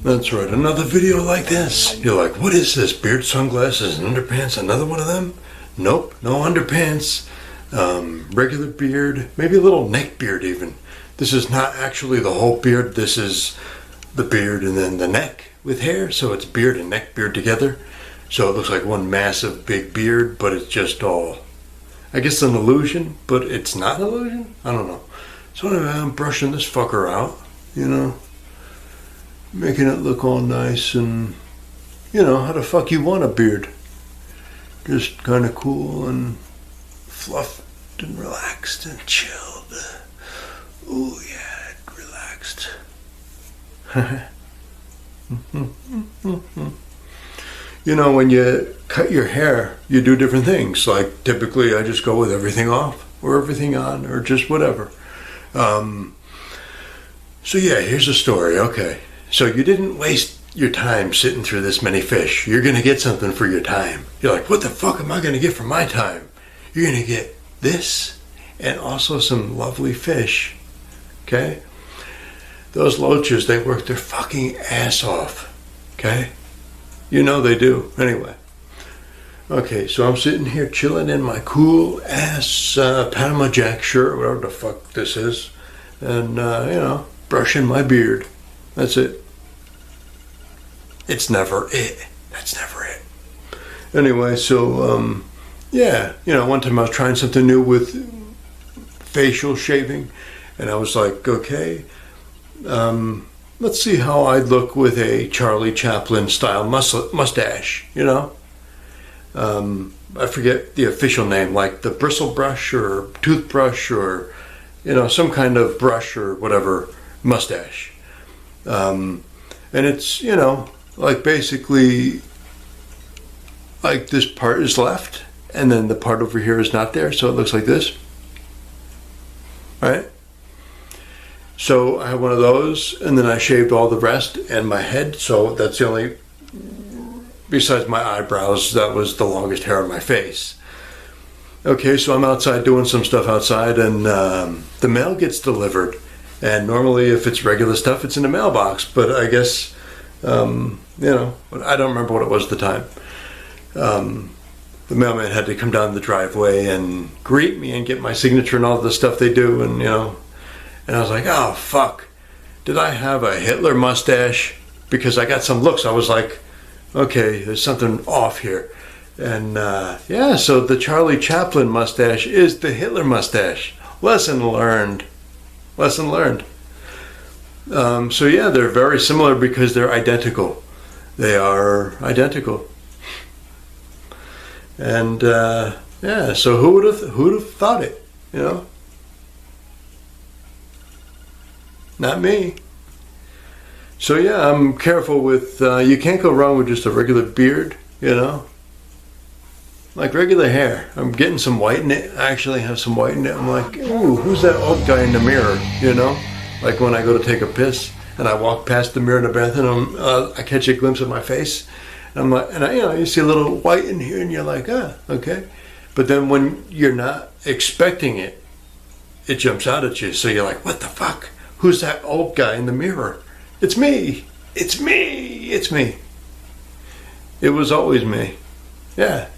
That's right, another video like this. You're like, what is this? Beard, sunglasses, and underpants? Another one of them? Nope, no underpants. Regular beard, maybe a little neck beard even. This is not actually the whole beard. This is the beard and then the neck with hair. So it's beard and neck beard together. So it looks like one massive big beard, but it's just all, I guess, an illusion, but it's not an illusion? I don't know. So anyway, I'm brushing this fucker out, you know, making it look all nice and, you know, how the fuck you want a beard. Just kind of cool and fluffed and relaxed and chilled. Oh yeah, relaxed. You know, when you cut your hair, you do different things. Like typically I just go with everything off or everything on or just whatever. So yeah, here's the story. Okay. So you didn't waste your time sitting through this many fish. You're going to get something for your time. You're like, what the fuck am I going to get for my time? You're going to get this and also some lovely fish. Okay? Those loaches, they work their fucking ass off. Okay? You know they do. Anyway. Okay, so I'm sitting here chilling in my cool ass Panama Jack shirt, whatever the fuck this is. And, you know, brushing my beard. That's it. It's never it. That's never it. Anyway, so, yeah, you know, one time I was trying something new with facial shaving, and I was like, okay, let's see how I'd look with a Charlie Chaplin style mustache, you know? I forget the official name, like the bristle brush or toothbrush or, you know, some kind of brush or whatever mustache. And it's, you know, like basically like this part is left and then the part over here is not there, so it looks like this. Right? So I have one of those and then I shaved all the rest and my head, so that's the only, besides my eyebrows, that was the longest hair on my face. Okay, so I'm outside doing some stuff outside and the mail gets delivered. And normally if it's regular stuff, it's in the mailbox. But I guess, you know, I don't remember what it was at the time. The mailman had to come down the driveway and greet me and get my signature and all the stuff they do. And, you know, and I was like, oh, fuck. Did I have a Hitler mustache? Because I got some looks. I was like, okay, there's something off here. And, yeah, so the Charlie Chaplin mustache is the Hitler mustache. Lesson learned. Lesson learned. So yeah, they're very similar because they're identical. They are identical. And yeah, so who'd have thought it? You know, not me. So yeah, I'm careful with. You can't go wrong with just a regular beard. You know, like regular hair. I'm getting some white in it. I actually have some white in it. I'm like, ooh, who's that old guy in the mirror? You know, like when I go to take a piss and I walk past the mirror in the bathroom, I catch a glimpse of my face. And I'm like, and I, you know, you see a little white in here and you're like, ah, okay. But then when you're not expecting it, it jumps out at you. So you're like, what the fuck? Who's that old guy in the mirror? It's me. It's me. It's me. It was always me. Yeah.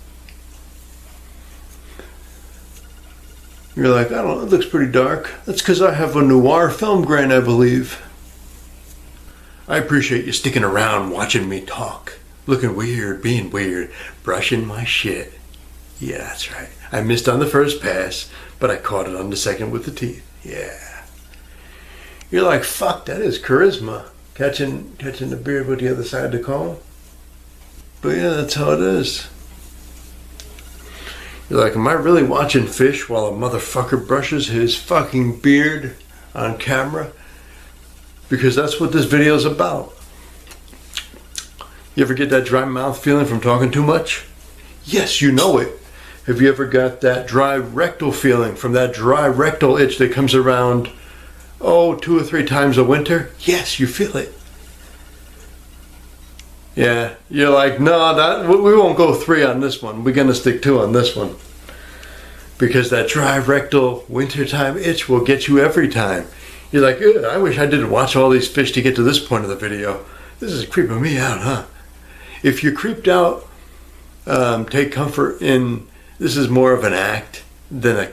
You're like, I don't know, it looks pretty dark. That's because I have a noir film grain, I believe. I appreciate you sticking around watching me talk. looking weird, being weird, brushing my shit. Yeah, that's right. I missed on the first pass, but I caught it on the second with the teeth. Yeah. You're like, fuck, that is charisma. Catching the beard with the other side of the comb. But yeah, that's how it is. You're like, am I really watching fish while a motherfucker brushes his fucking beard on camera? Because that's what this video is about. You ever get that dry mouth feeling from talking too much? Yes, you know it. Have you ever got that dry rectal feeling from that dry rectal itch that comes around, 2 or 3 times a winter? Yes, you feel it. Yeah, you're like, no, we won't go 3 on this one. We're going to stick 2 on this one. Because that dry rectal wintertime itch will get you every time. You're like, I wish I didn't watch all these fish to get to this point of the video. This is creeping me out, huh? If you're creeped out, take comfort in this is more of an act than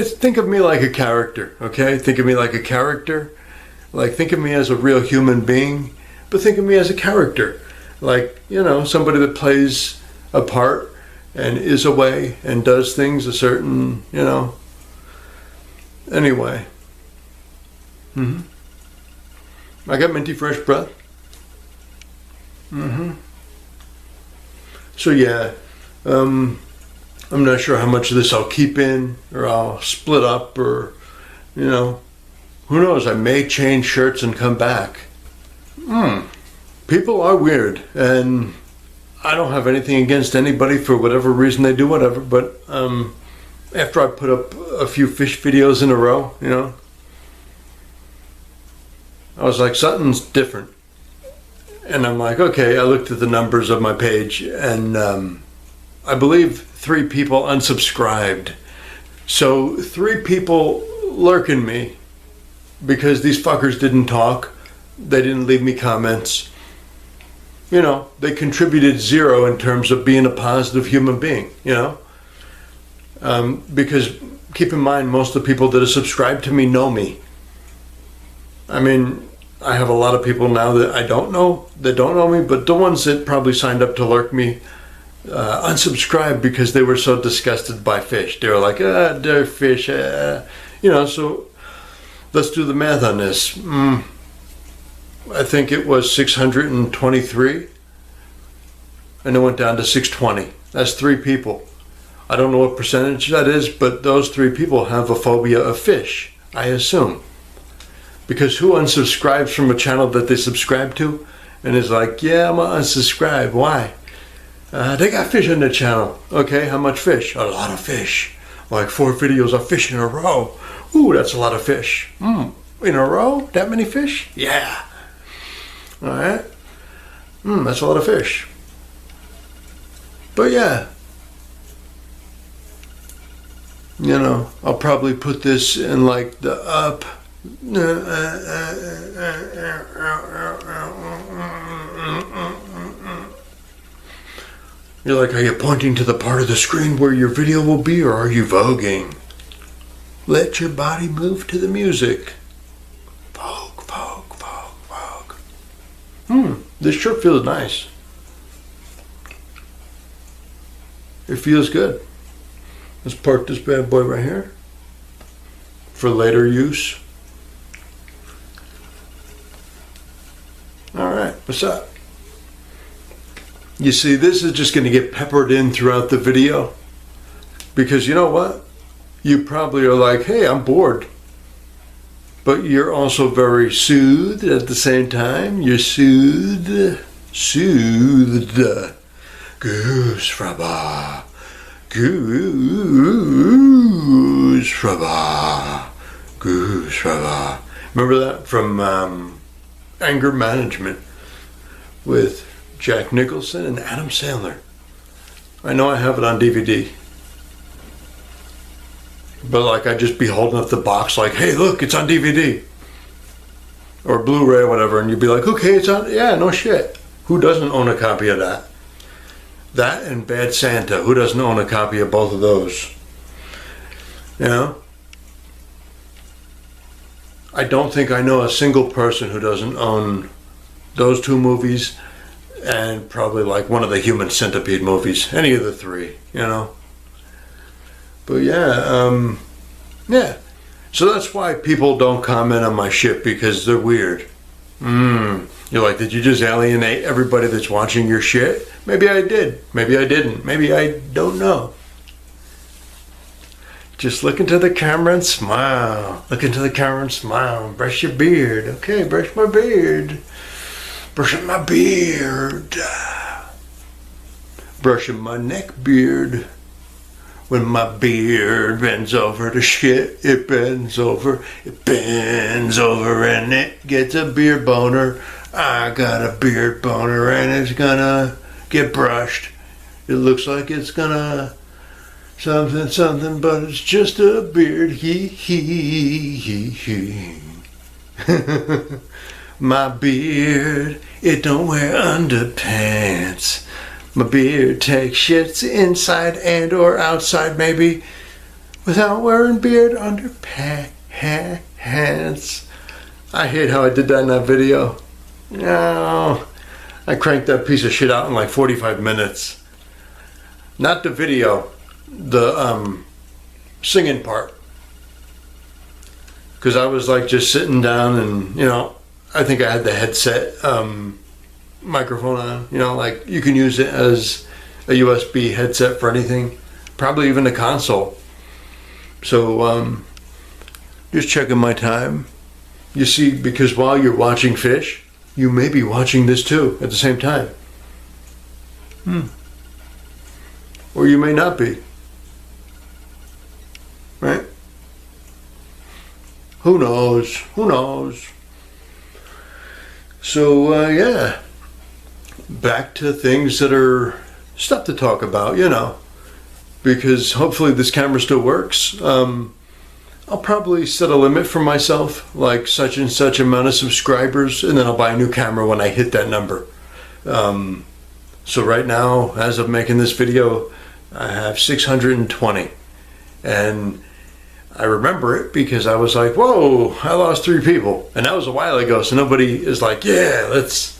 think of me like a character, okay? Think of me like a character. Like, think of me as a real human being, but think of me as a character. Like, somebody that plays a part and is away and does things a certain, Anyway. I got minty fresh breath. So yeah, I'm not sure how much of this I'll keep in or I'll split up or, who knows, I may change shirts and come back. People are weird, and I don't have anything against anybody for whatever reason they do whatever, but after I put up a few fish videos in a row, I was like, something's different. And I'm like, okay, I looked at the numbers of my page, and I believe 3 people unsubscribed. So 3 people lurking me because these fuckers didn't talk. They didn't leave me comments. They contributed 0 in terms of being a positive human being, because keep in mind, most of the people that are subscribed to me know me. I mean, I have a lot of people now that I don't know, that don't know me, but the ones that probably signed up to lurk me unsubscribed because they were so disgusted by fish. They were like, they're fish, so let's do the math on this. I think it was 623, and it went down to 620. That's 3 people. I don't know what percentage that is, but those 3 people have a phobia of fish, I assume. Because who unsubscribes from a channel that they subscribe to and is like, yeah, I'm gonna unsubscribe. Why? They got fish on their channel. Okay, how much fish? A lot of fish. Like 4 videos of fish in a row. Ooh, that's a lot of fish. In a row? That many fish? Yeah. All right. That's a lot of fish. But yeah. I'll probably put this in like the up. You're like, are you pointing to the part of the screen where your video will be, or are you voguing? Let your body move to the music. Vogue, vogue, vogue, vogue. This shirt feels nice. It feels good. Let's park this bad boy right here for later use. Alright, what's up? You see, this is just going to get peppered in throughout the video. Because you know what? You probably are like, hey, I'm bored. But you're also very soothed at the same time. You're soothed. Soothed. Goose rubber. Goose rubber. Goose rubber. Remember that from Anger Management with Jack Nicholson and Adam Sandler. I know I have it on DVD. But like, I'd just be holding up the box like, hey, look, it's on DVD. Or Blu-ray or whatever, and you'd be like, okay, it's on, yeah, no shit. Who doesn't own a copy of that? That and Bad Santa, who doesn't own a copy of both of those? I don't think I know a single person who doesn't own those 2 movies and probably like one of the Human Centipede movies. Any of the three, you know. But yeah, yeah. So that's why people don't comment on my shit, because they're weird. You're like, did you just alienate everybody that's watching your shit? Maybe I did. Maybe I didn't. Maybe I don't know. Just look into the camera and smile. Look into the camera and smile. Brush your beard. Okay, brush my beard. Brushing my beard. Brushing my neck beard. When my beard bends over to shit, it bends over, and it gets a beard boner. I got a beard boner and it's gonna get brushed. It looks like it's gonna something, but it's just a beard. He. My beard, it don't wear underpants. My beard takes shits inside and or outside, maybe, without wearing beard underpants. I hate how I did that in that video. No, I cranked that piece of shit out in like 45 minutes. Not the video, the singing part. Because I was like just sitting down and, you know, I think I had the headset microphone on, you know, like you can use it as a USB headset for anything, probably even a console. So just checking my time. You see, because while you're watching fish, you may be watching this too at the same time. Or you may not be, right? Who knows? So yeah, back to things that are stuff to talk about, you know, because hopefully this camera still works. I'll probably set a limit for myself, like such and such amount of subscribers, and then I'll buy a new camera when I hit that number. So right now, as of making this video, I have 620, and I remember it because I was like, whoa, I lost 3 people, and that was a while ago, so nobody is like, yeah, let's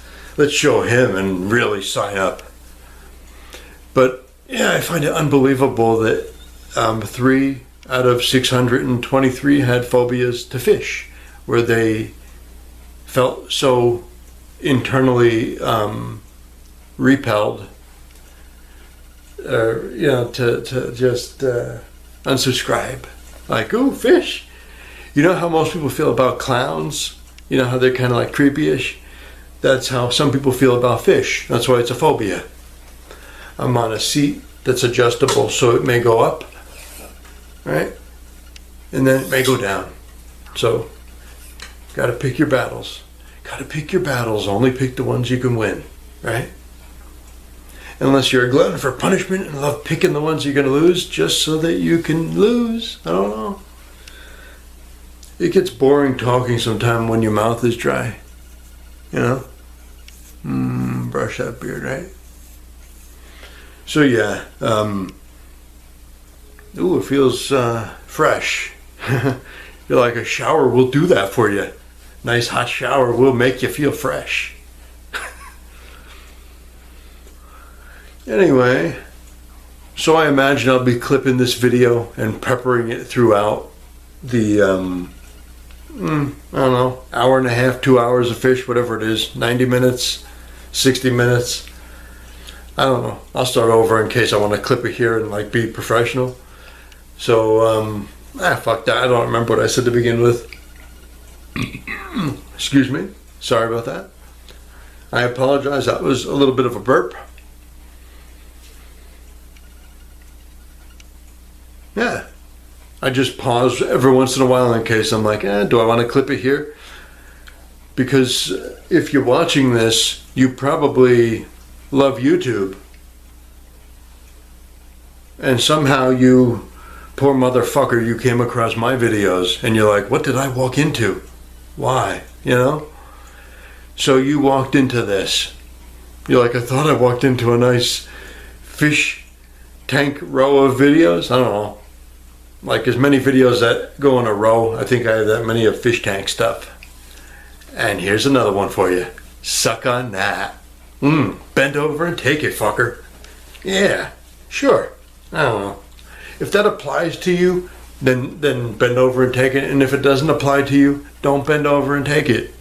show him and really sign up. But yeah, I find it unbelievable that 3 out of 623 had phobias to fish, where they felt so internally repelled, you know, to just unsubscribe. Like, ooh, fish. You know how most people feel about clowns? You know how they're kind of like creepy-ish? That's how some people feel about fish. That's why it's a phobia. I'm on a seat that's adjustable, so it may go up, right? And then it may go down. So, gotta pick your battles. Gotta pick your battles. Only pick the ones you can win, right? Unless you're a glutton for punishment and love picking the ones you're gonna lose just so that you can lose. I don't know. It gets boring talking sometime when your mouth is dry. You know? Brush that beard, right? So yeah, ooh, it feels fresh. You're like, a shower will do that for you. Nice hot shower will make you feel fresh. Anyway, so I imagine I'll be clipping this video and peppering it throughout the, I don't know, hour and a half, 2 hours of fish, whatever it is, 90 minutes, 60 minutes. I don't know. I'll start over in case I want to clip it here and like be professional. So, fuck that. I don't remember what I said to begin with. Excuse me. Sorry about that. I apologize. That was a little bit of a burp. Yeah. I just pause every once in a while in case I'm like, do I want to clip it here? Because if you're watching this, you probably love YouTube. And somehow you, poor motherfucker, you came across my videos and you're like, what did I walk into? Why? You know? So you walked into this. You're like, I thought I walked into a nice fish tank row of videos. I don't know. Like as many videos that go in a row, I think I have that many of fish tank stuff. And here's another one for you. Suck on that. Bend over and take it, fucker. Yeah, sure. I don't know. If that applies to you, then bend over and take it. And if it doesn't apply to you, don't bend over and take it.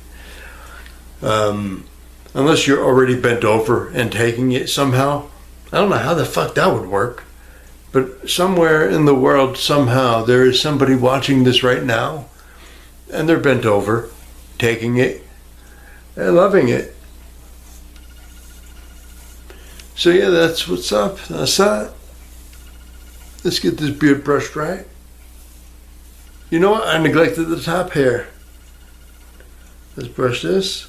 Unless you're already bent over and taking it somehow. I don't know how the fuck that would work. But somewhere in the world, somehow, there is somebody watching this right now, and they're bent over, taking it, and loving it. So yeah, that's what's up. That's that. Let's get this beard brushed right. You know what? I neglected the top hair. Let's brush this.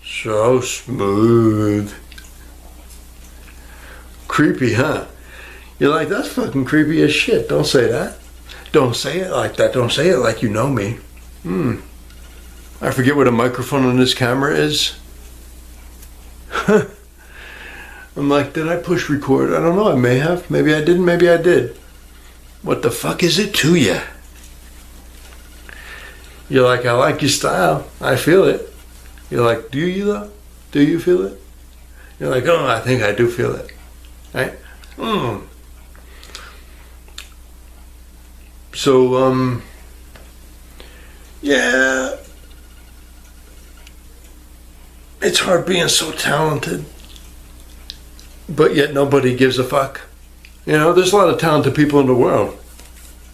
So smooth. Creepy, huh? You're like, that's fucking creepy as shit. Don't say that. Don't say it like that. Don't say it like you know me. I forget what a microphone on this camera is. I'm like, did I push record? I don't know. I may have. Maybe I didn't. Maybe I did. What the fuck is it to you? You're like, I like your style. I feel it. You're like, do you though? Do you feel it? You're like, oh, I think I do feel it. Right? So, yeah. It's hard being so talented, but yet nobody gives a fuck. You know, there's a lot of talented people in the world,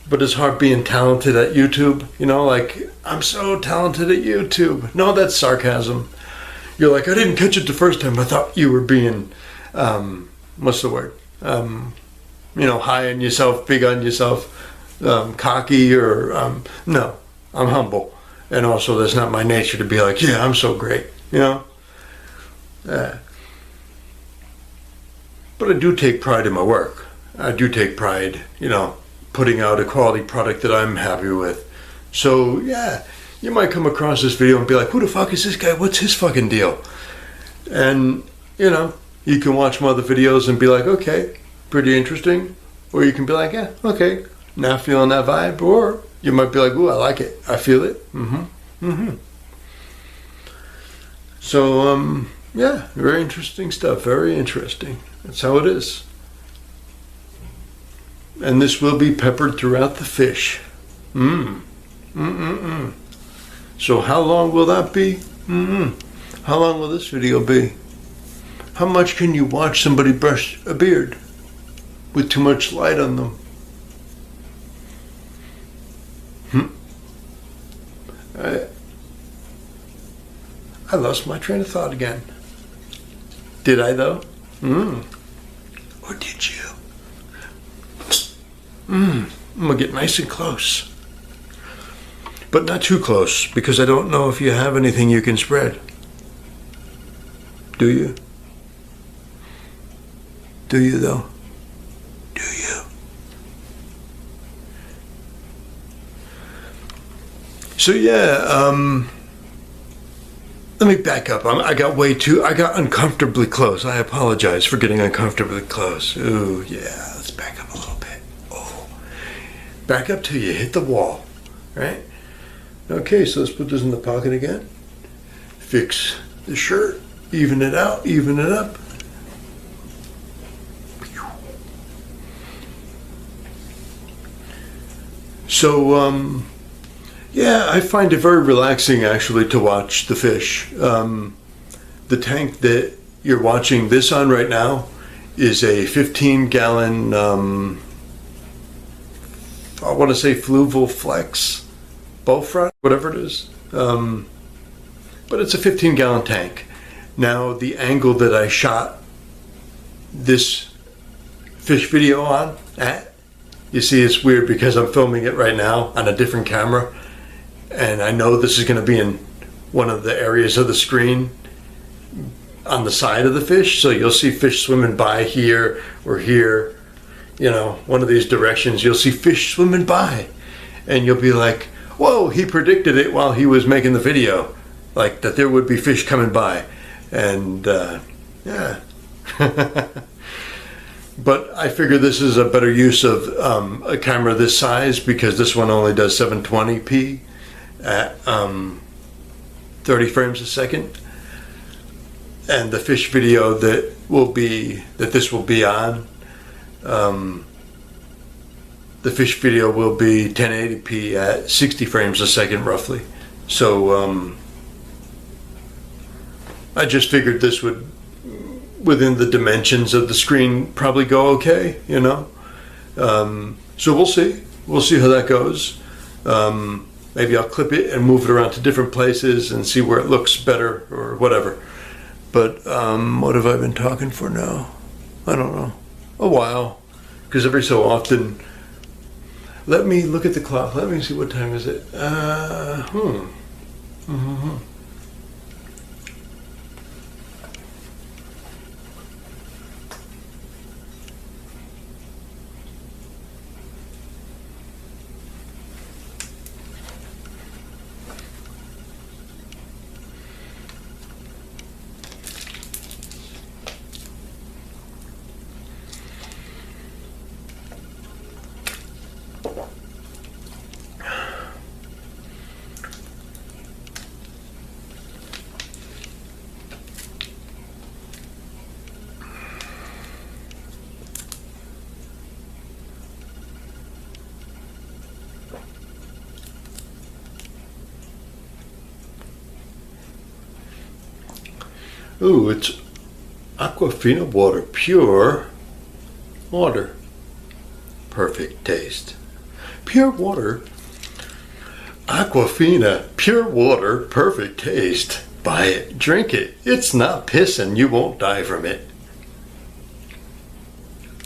but it's hard being talented at YouTube. You know, like, I'm so talented at YouTube. No, that's sarcasm. You're like, I didn't catch it the first time. I thought you were being, what's the word? You know, high on yourself, big on yourself, cocky, or, no, I'm humble. And also, that's not my nature to be like, yeah, I'm so great, you know? But I do take pride in my work. I do take pride, you know, putting out a quality product that I'm happy with. So, yeah, you might come across this video and be like, who the fuck is this guy? What's his fucking deal? And, you know, you can watch my other videos and be like, okay, pretty interesting. Or you can be like, yeah, okay, not feeling that vibe. Or you might be like, ooh, I like it. I feel it. So, yeah, very interesting stuff. Very interesting. That's how it is. And this will be peppered throughout the fish. So how long will that be? How long will this video be? How much can you watch somebody brush a beard with too much light on them? I lost my train of thought again. Did I though? Or did you? I'm gonna get nice and close. But not too close, because I don't know if you have anything you can spread. Do you? Do you though? Do you? So yeah, let me back up. I got uncomfortably close. I apologize for getting uncomfortably close. Ooh, yeah, let's back up a little bit. Oh, back up till you hit the wall, right? Okay, so let's put this in the pocket again. Fix the shirt, even it out, even it up. So, yeah, I find it very relaxing actually to watch the fish. The tank that you're watching this on right now is a 15-gallon, I want to say Fluval Flex Bowfront, whatever it is. But it's a 15-gallon tank. Now, the angle that I shot this fish video on at, you see it's weird because I'm filming it right now on a different camera. And I know this is going to be in one of the areas of the screen on the side of the fish. So you'll see fish swimming by here or here, you know, one of these directions. You'll see fish swimming by. And you'll be like, whoa, he predicted it while he was making the video. Like that there would be fish coming by. And, yeah. But I figure this is a better use of a camera this size because this one only does 720p. At 30 frames a second. And the fish video that this will be on, the fish video will be 1080p at 60 frames a second roughly. So I just figured this would, within the dimensions of the screen, probably go okay, you know. So we'll see how that goes. Maybe I'll clip it and move it around to different places and see where it looks better or whatever. But what have I been talking for now? I don't know. A while. Because every so often, let me look at the clock. Let me see, what time is it? Ooh, it's Aquafina water, pure water. Perfect taste. Pure water. Aquafina, pure water, perfect taste. Buy it, drink it. It's not piss and you won't die from it.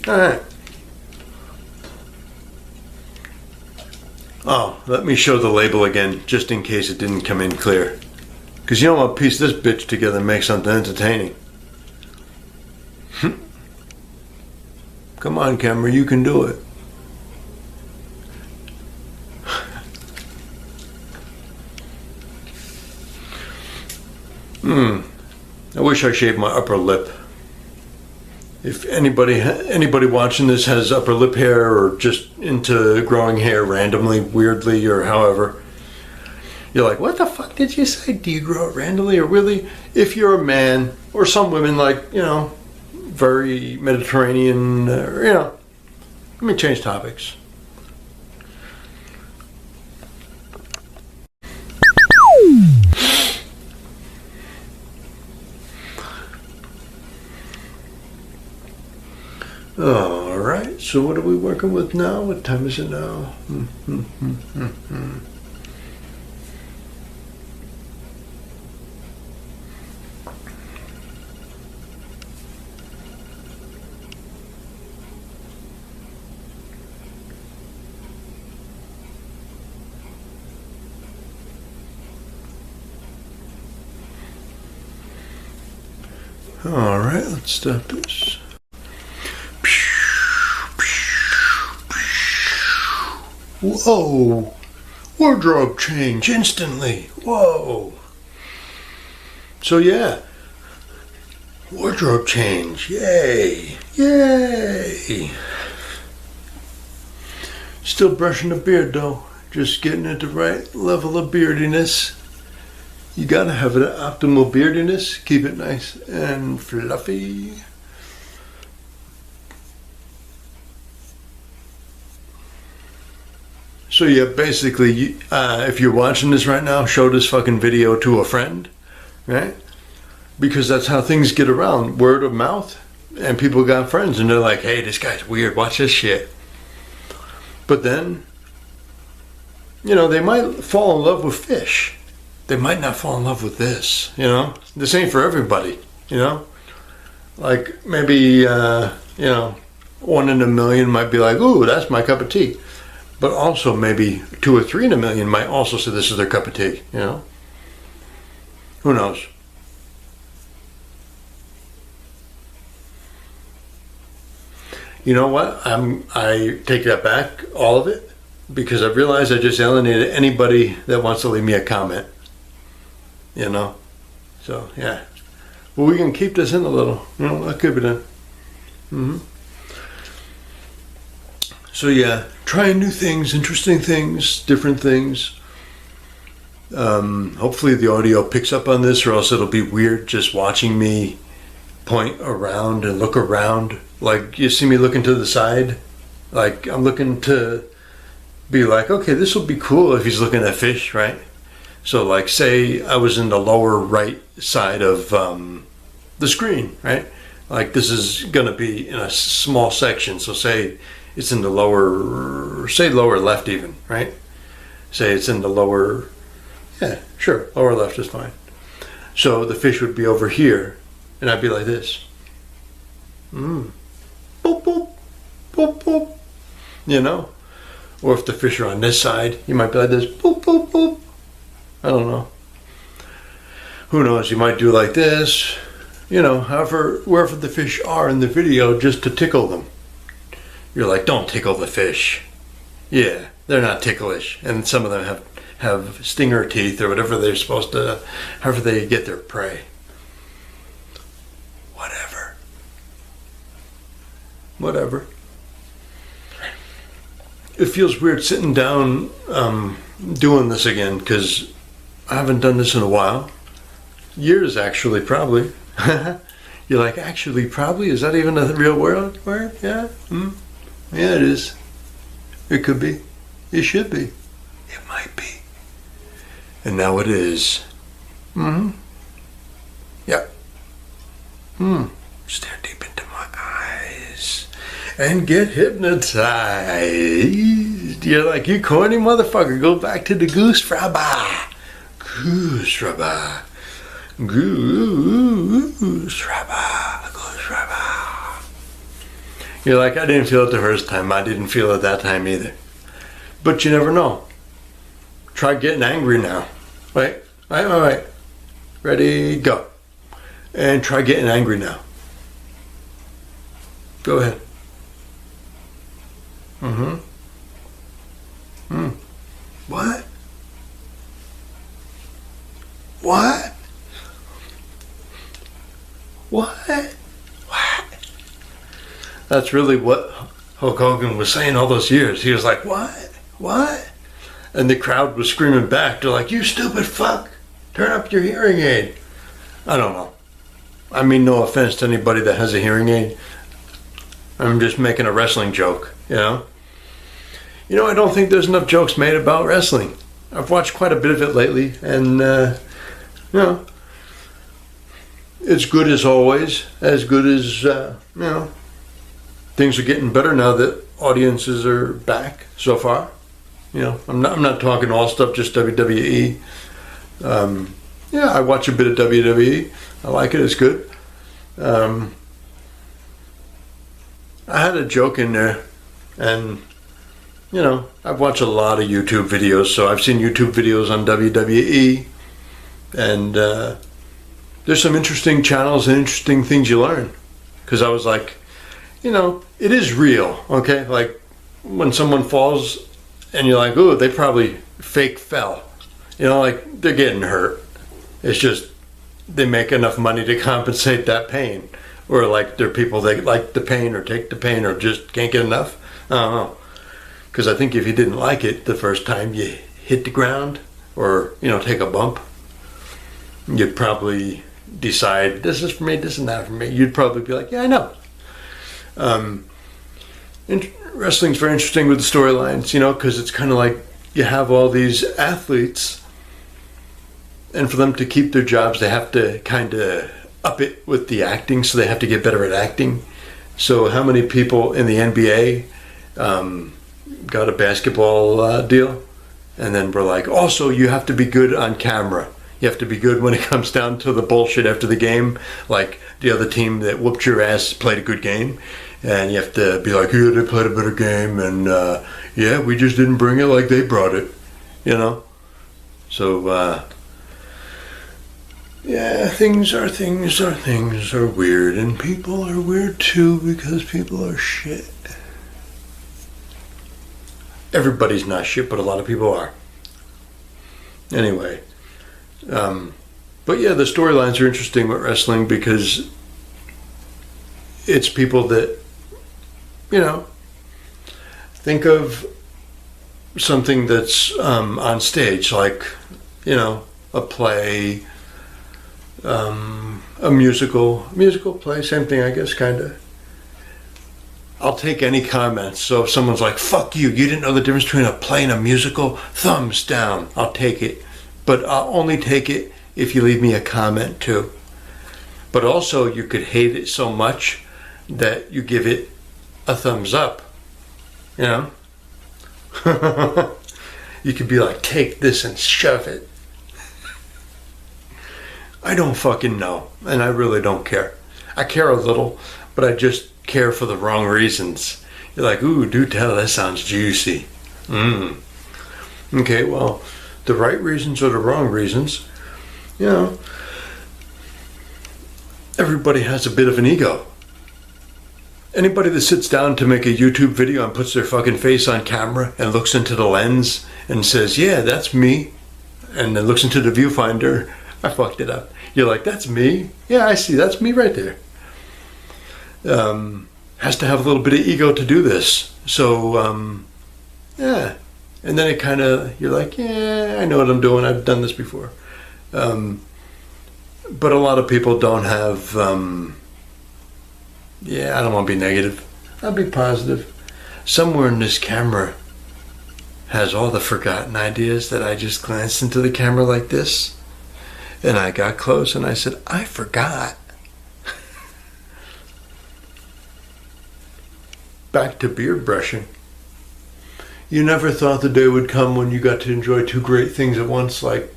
Alright. Oh, let me show the label again, just in case it didn't come in clear. Because you don't want to piece this bitch together and make something entertaining. Come on, camera, you can do it. I wish I shaved my upper lip. If anybody watching this has upper lip hair or just into growing hair randomly, weirdly, or however, you're like, what the fuck did you say? Do you grow it randomly or really? If you're a man, or some women like, you know, very Mediterranean, you know, let me change topics. All right, so what are we working with now? What time is it now? All right, let's start this. Whoa! Wardrobe change instantly. Whoa! So yeah, wardrobe change. Yay! Yay! Still brushing the beard though. Just getting at the right level of beardiness. You gotta have an optimal beardiness. Keep it nice and fluffy. So yeah, basically, if you're watching this right now, show this fucking video to a friend, right? Because that's how things get around, word of mouth, and people got friends, and they're like, hey, this guy's weird, watch this shit. But then, you know, they might fall in love with fish. They might not fall in love with this, you know? This ain't for everybody, you know? Like, maybe, you know, 1 in a million might be like, ooh, that's my cup of tea. But also maybe 2 or 3 in a million might also say this is their cup of tea, you know? Who knows? You know what? I take that back, all of it, because I realized I just alienated anybody that wants to leave me a comment. You know? So, yeah. Well, we can keep this in a little. You know, that could be done. So yeah, trying new things, interesting things, different things. Hopefully the audio picks up on this, or else it'll be weird just watching me point around and look around. Like, you see me looking to the side, like I'm looking to be like, okay, this will be cool if he's looking at fish, right? So like, say I was in the lower right side of the screen, right? Like, this is gonna be in a small section, so say it's in the lower, say lower left even, right? Say it's in the lower, yeah, sure, lower left is fine. So the fish would be over here, and I'd be like this. Boop, boop, boop, boop. You know? Or if the fish are on this side, you might be like this. Boop, boop, boop. I don't know. Who knows? You might do like this. You know, however, wherever the fish are in the video, just to tickle them. You're like, don't tickle the fish. Yeah, they're not ticklish. And some of them have stinger teeth or whatever they're supposed to, however they get their prey. Whatever. It feels weird sitting down doing this again, because I haven't done this in a while. Years, actually, probably. You're like, actually, probably? Is that even a real word? Yeah? Yeah, it is. It could be. It should be. It might be. And now it is. Yep. Stare deep into my eyes and get hypnotized. You're like, you corny motherfucker. Go back to the goose rubber. Goose rubber. Goose rubber. Goose rubber. You're like, I didn't feel it the first time. I didn't feel it that time either. But you never know. Try getting angry now. Wait. Ready, go. And try getting angry now. Go ahead. What? What? What? That's really what Hulk Hogan was saying all those years. He was like, what? What? And the crowd was screaming back. They're like, you stupid fuck. Turn up your hearing aid. I don't know. I mean, no offense to anybody that has a hearing aid. I'm just making a wrestling joke, you know? You know, I don't think there's enough jokes made about wrestling. I've watched quite a bit of it lately, and, you know, it's good as always. As good as, you know, things are getting better now that audiences are back so far. You know, I'm not talking all stuff, just WWE. Yeah, I watch a bit of WWE. I like it. It's good. I had a joke in there, and you know, I've watched a lot of YouTube videos, so I've seen YouTube videos on WWE, and there's some interesting channels and interesting things you learn. Because I was like, you know, it is real, okay? Like when someone falls, and you're like, oh, they probably fake fell. You know, like they're getting hurt. It's just they make enough money to compensate that pain. Or like they're people that like the pain or take the pain or just can't get enough. I don't know. Because I think if you didn't like it the first time you hit the ground or, you know, take a bump, you'd probably decide, this is for me, this is not for me. You'd probably be like, yeah, I know. Wrestling's very interesting with the storylines, you know, because it's kind of like you have all these athletes, and for them to keep their jobs, they have to kind of up it with the acting, so they have to get better at acting. So how many people in the NBA got a basketball deal, and then we're like, also you have to be good on camera. You have to be good when it comes down to the bullshit after the game, like the other team that whooped your ass played a good game, and you have to be like, yeah, they played a better game, and yeah, we just didn't bring it like they brought it, you know. So yeah, things are weird, and people are weird too, because people are shit. Everybody's not shit, but a lot of people are. Anyway, but yeah, the storylines are interesting with wrestling because it's people that, you know, think of something that's on stage, like, a play, a musical play, same thing, I guess, kind of. I'll take any comments. So if someone's like, fuck you didn't know the difference between a play and a musical, thumbs down, I'll take it. But I'll only take it if you leave me a comment too. But also you could hate it so much that you give it a thumbs up, You could be like, take this and shove it. I don't fucking know, and I really don't care. I care a little, but I just care for the wrong reasons. You're like, ooh, do tell, that sounds juicy. Okay, well, the right reasons or the wrong reasons, everybody has a bit of an ego. Anybody that sits down to make a YouTube video and puts their fucking face on camera and looks into the lens and says, yeah, that's me, and then looks into the viewfinder, I fucked it up. You're like, that's me? Yeah, I see, that's me right there. Has to have a little bit of ego to do this. So, yeah. And then it kind of, you're like, yeah, I know what I'm doing. I've done this before. But a lot of people don't have, I don't want to be negative. I'll be positive. Somewhere in this camera has all the forgotten ideas that I just glanced into the camera like this. And I got close and I said, I forgot. Back to beard brushing. You never thought the day would come when you got to enjoy two great things at once, like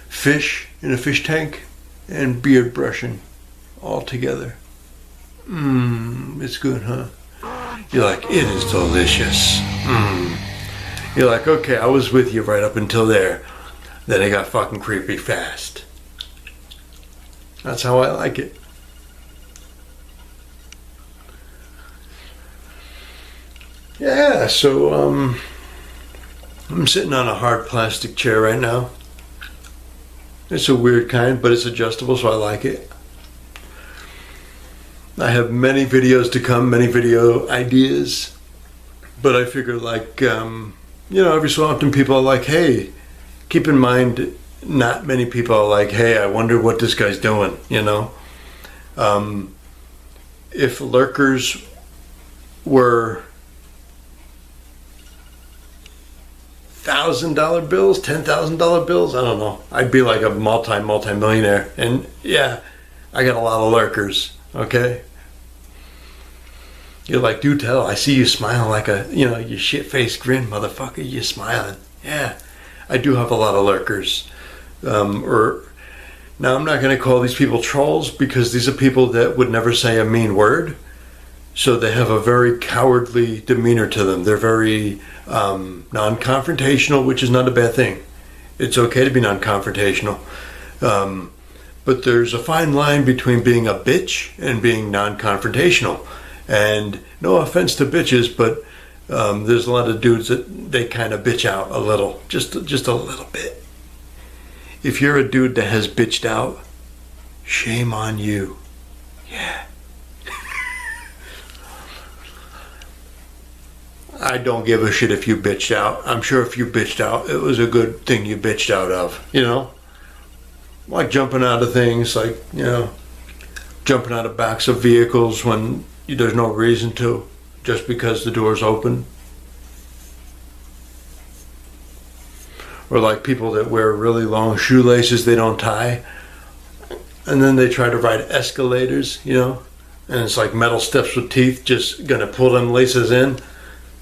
fish in a fish tank and beard brushing all together. It's good, huh? You're like, it is delicious. You're like, okay, I was with you right up until there. Then it got fucking creepy fast. That's how I like it. Yeah, so I'm sitting on a hard plastic chair right now. It's a weird kind, but it's adjustable, so I like it. I have many videos to come, many video ideas, but I figure like, every so often people are like, hey, keep in mind, not many people are like, hey, I wonder what this guy's doing, If lurkers were $1,000 bills, $10,000 bills, I don't know. I'd be like a multi-millionaire. And yeah, I got a lot of lurkers, okay? You're like, do tell, I see you smiling like a, you shit-faced grin, motherfucker, you smiling. Yeah, I do have a lot of lurkers. Now I'm not going to call these people trolls because these are people that would never say a mean word. So they have a very cowardly demeanor to them. They're very non-confrontational, which is not a bad thing. It's okay to be non-confrontational. But there's a fine line between being a bitch and being non-confrontational. And no offense to bitches, but there's a lot of dudes that they kind of bitch out a little, just a little bit. If you're a dude that has bitched out, shame on you. Yeah. I don't give a shit if you bitched out. I'm sure if you bitched out, it was a good thing you bitched out of, Like jumping out of things, like, jumping out of backs of vehicles when there's no reason to, just because the door's open. Or like people that wear really long shoelaces they don't tie, and then they try to ride escalators, and it's like metal steps with teeth, just gonna pull them laces in.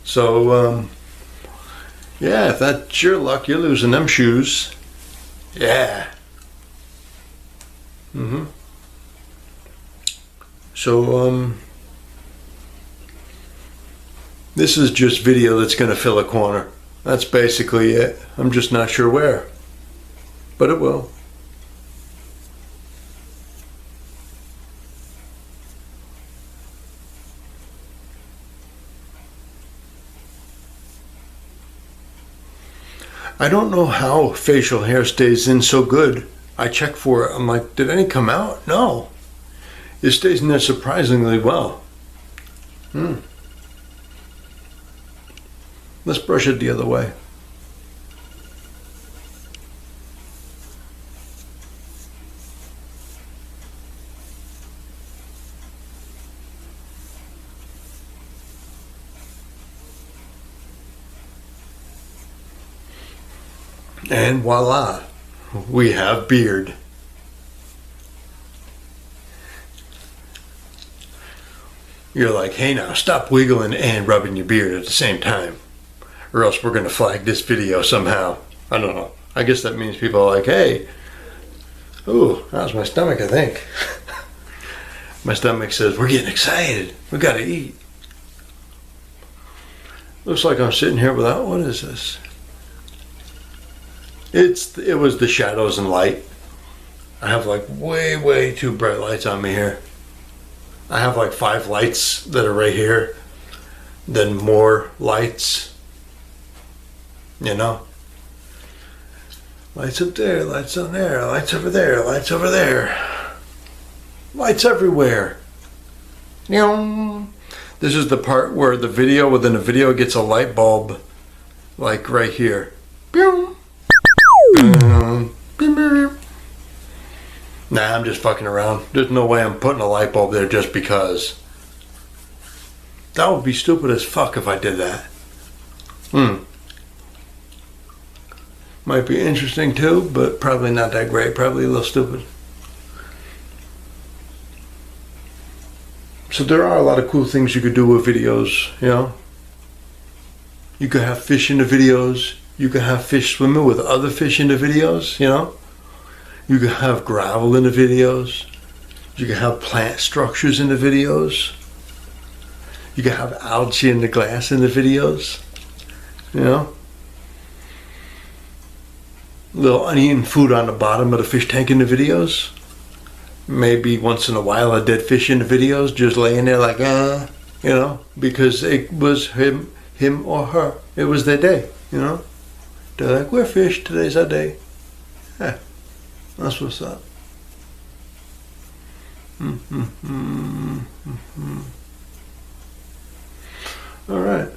So, yeah, if that's your luck, you're losing them shoes. Yeah. So, this is just video that's going to fill a corner. That's basically it. I'm just not sure where. But it will. I don't know how facial hair stays in so good. I check for it. I'm like, did any come out? No. It stays in there surprisingly well. Let's brush it the other way. And voila, we have beard. You're like, hey now, stop wiggling and rubbing your beard at the same time, or else we're gonna flag this video somehow. I don't know. I guess that means people are like, hey, ooh, how's my stomach, I think. My stomach says, we're getting excited. We gotta eat. Looks like I'm sitting here without, what is this? It was the shadows and light. I have like way too bright lights on me here. I have like 5 lights that are right here, then more lights, you know. Lights up there, lights on there, lights over there, lights over there. Lights everywhere. This is the part where the video within a video gets a light bulb, like right here. Nah, I'm just fucking around. There's no way I'm putting a light bulb there just because. That would be stupid as fuck if I did that. Might be interesting too, but probably not that great. Probably a little stupid. So there are a lot of cool things you could do with videos, you know. You could have fish in the videos. You could have fish swimming with other fish in the videos, you know. You could have gravel in the videos. You could have plant structures in the videos. You could have algae in the glass in the videos, you know. Little uneaten food on the bottom of the fish tank in the videos. Maybe once in a while a dead fish in the videos just laying there like, you know, because it was him or her. It was their day, you know. They're like, we're fish, today's our day. Yeah, that's what's up. All right,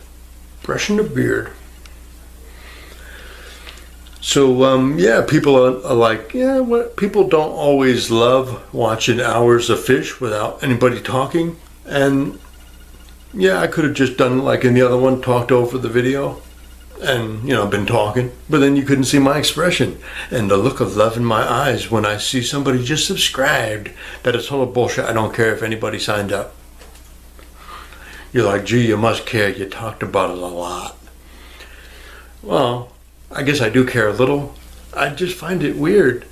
brushing the beard. So, yeah, people are like, yeah, people don't always love watching hours of fish without anybody talking. And, yeah, I could have just done like in the other one, talked over the video and, you know, been talking. But then you couldn't see my expression and the look of love in my eyes when I see somebody just subscribed. That is total bullshit. I don't care if anybody signed up. You're like, gee, you must care. You talked about it a lot. Well, I guess I do care a little. I just find it weird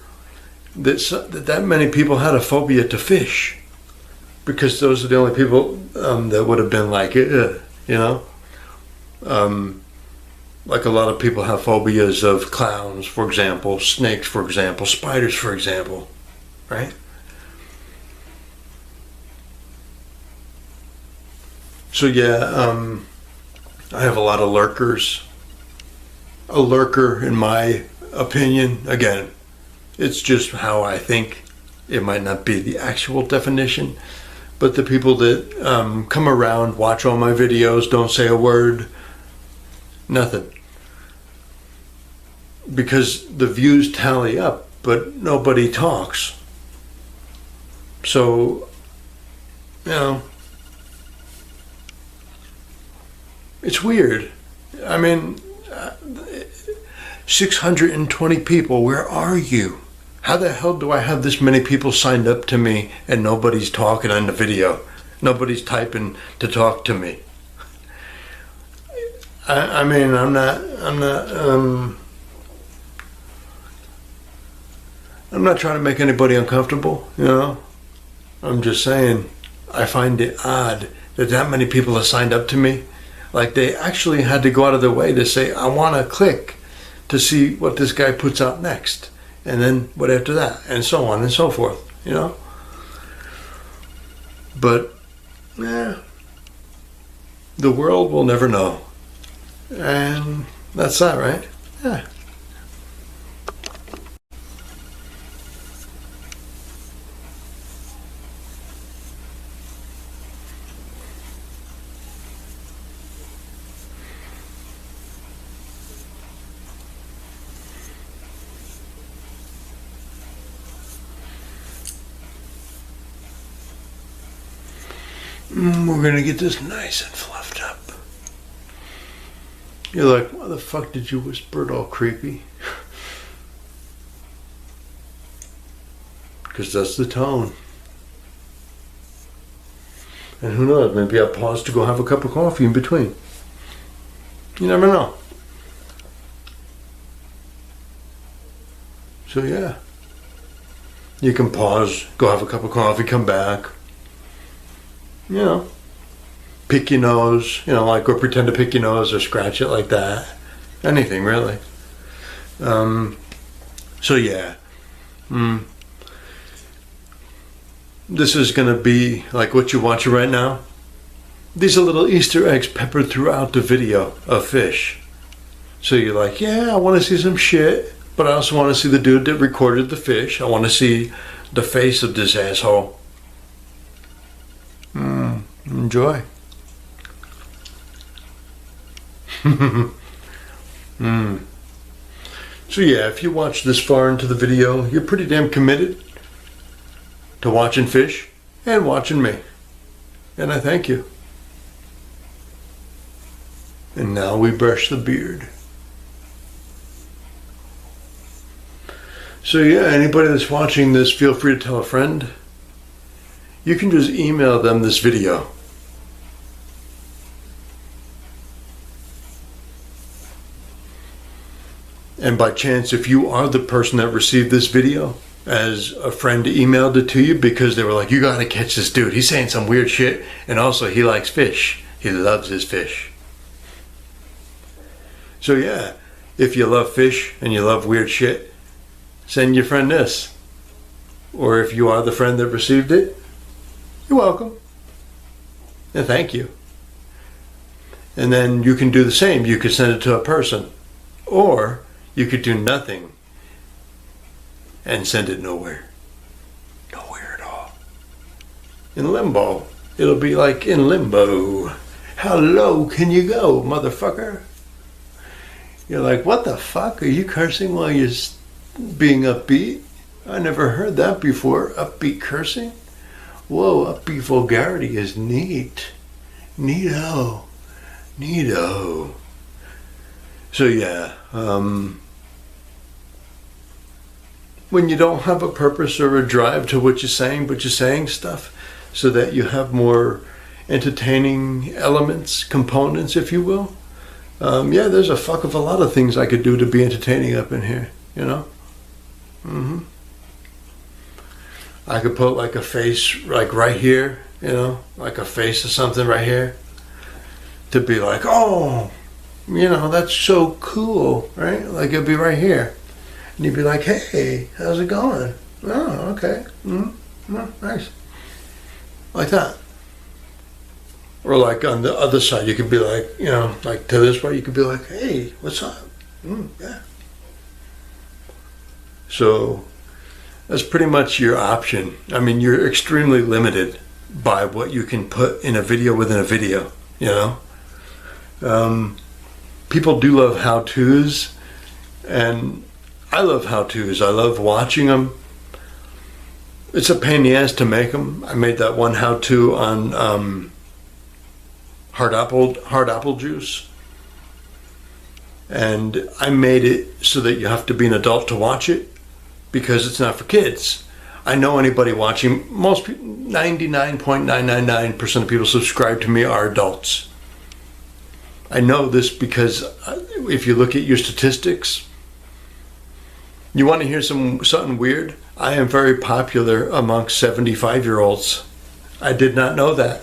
that many people had a phobia to fish, because those are the only people that would have been like, you know. Like a lot of people have phobias of clowns, for example, snakes, for example, spiders, for example, right? So yeah, I have a lot of lurkers. A lurker, in my opinion, again, it's just how I think. It might not be the actual definition, but the people that come around, watch all my videos, don't say a word, nothing. Because the views tally up, but nobody talks. So, you know, it's weird. I mean, 620 people, where are you? How the hell do I have this many people signed up to me and nobody's talking on the video? Nobody's typing to talk to me. I mean, I'm not trying to make anybody uncomfortable, you know. I'm just saying, I find it odd that many people have signed up to me. Like they actually had to go out of their way to say, I want to click to see what this guy puts out next. And then what after that, and so on and so forth, you know. But, yeah, the world will never know. And that's that, right? Yeah. We're gonna get this nice and fluffed up. You're like, why the fuck did you whisper it all creepy? because that's the tone. And who knows, maybe I'll pause to go have a cup of coffee in between. You never know. So yeah, you can pause, go have a cup of coffee, come back, you know, pick your nose, you know, like, or pretend to pick your nose or scratch it like that. Anything really. So yeah, this is gonna be like what you're watching right now. These are little Easter eggs peppered throughout the video of fish. So you're like, yeah, I want to see some shit, but I also want to see the dude that recorded the fish. I want to see the face of this asshole. Enjoy. So yeah, if you watch this far into the video, you're pretty damn committed to watching fish and watching me. And I thank you. And now we brush the beard. So yeah, anybody that's watching this, feel free to tell a friend. You can just email them this video. And by chance, if you are the person that received this video, as a friend emailed it to you because they were like, you gotta catch this dude, he's saying some weird shit, and also he likes fish. He loves his fish. So yeah, if you love fish and you love weird shit, send your friend this. Or if you are the friend that received it, you're welcome. And thank you. And then you can do the same. You could send it to a person. Or you could do nothing and send it nowhere. Nowhere at all. In limbo. It'll be like in limbo. How low can you go, motherfucker? You're like, what the fuck? Are you cursing while you're being upbeat? I never heard that before. Upbeat cursing? Whoa, upbeat vulgarity is neat. Neato. Neato. So yeah, when you don't have a purpose or a drive to what you're saying, but you're saying stuff so that you have more entertaining elements, components, if you will. Yeah, there's a fuck of a lot of things I could do to be entertaining up in here, you know? I could put like a face like right here, you know, like a face or something right here to be like, oh, you know, that's so cool, right? Like it'd be right here. And you'd be like, hey, how's it going? Oh, okay. Nice. Like that. Or like on the other side, you could be like, you know, like to this way, you could be like, hey, what's up? Yeah. So that's pretty much your option. I mean, you're extremely limited by what you can put in a video within a video, you know? People do love how-tos, and I love how-tos. I love watching them. It's a pain in the ass to make them. I made that one how-to on hard apple juice, and I made it so that you have to be an adult to watch it because it's not for kids. I know anybody watching, most people, 99.999% of people subscribe to me are adults. I know this because if you look at your statistics, you want to hear something weird? I am very popular amongst 75-year-olds. I did not know that,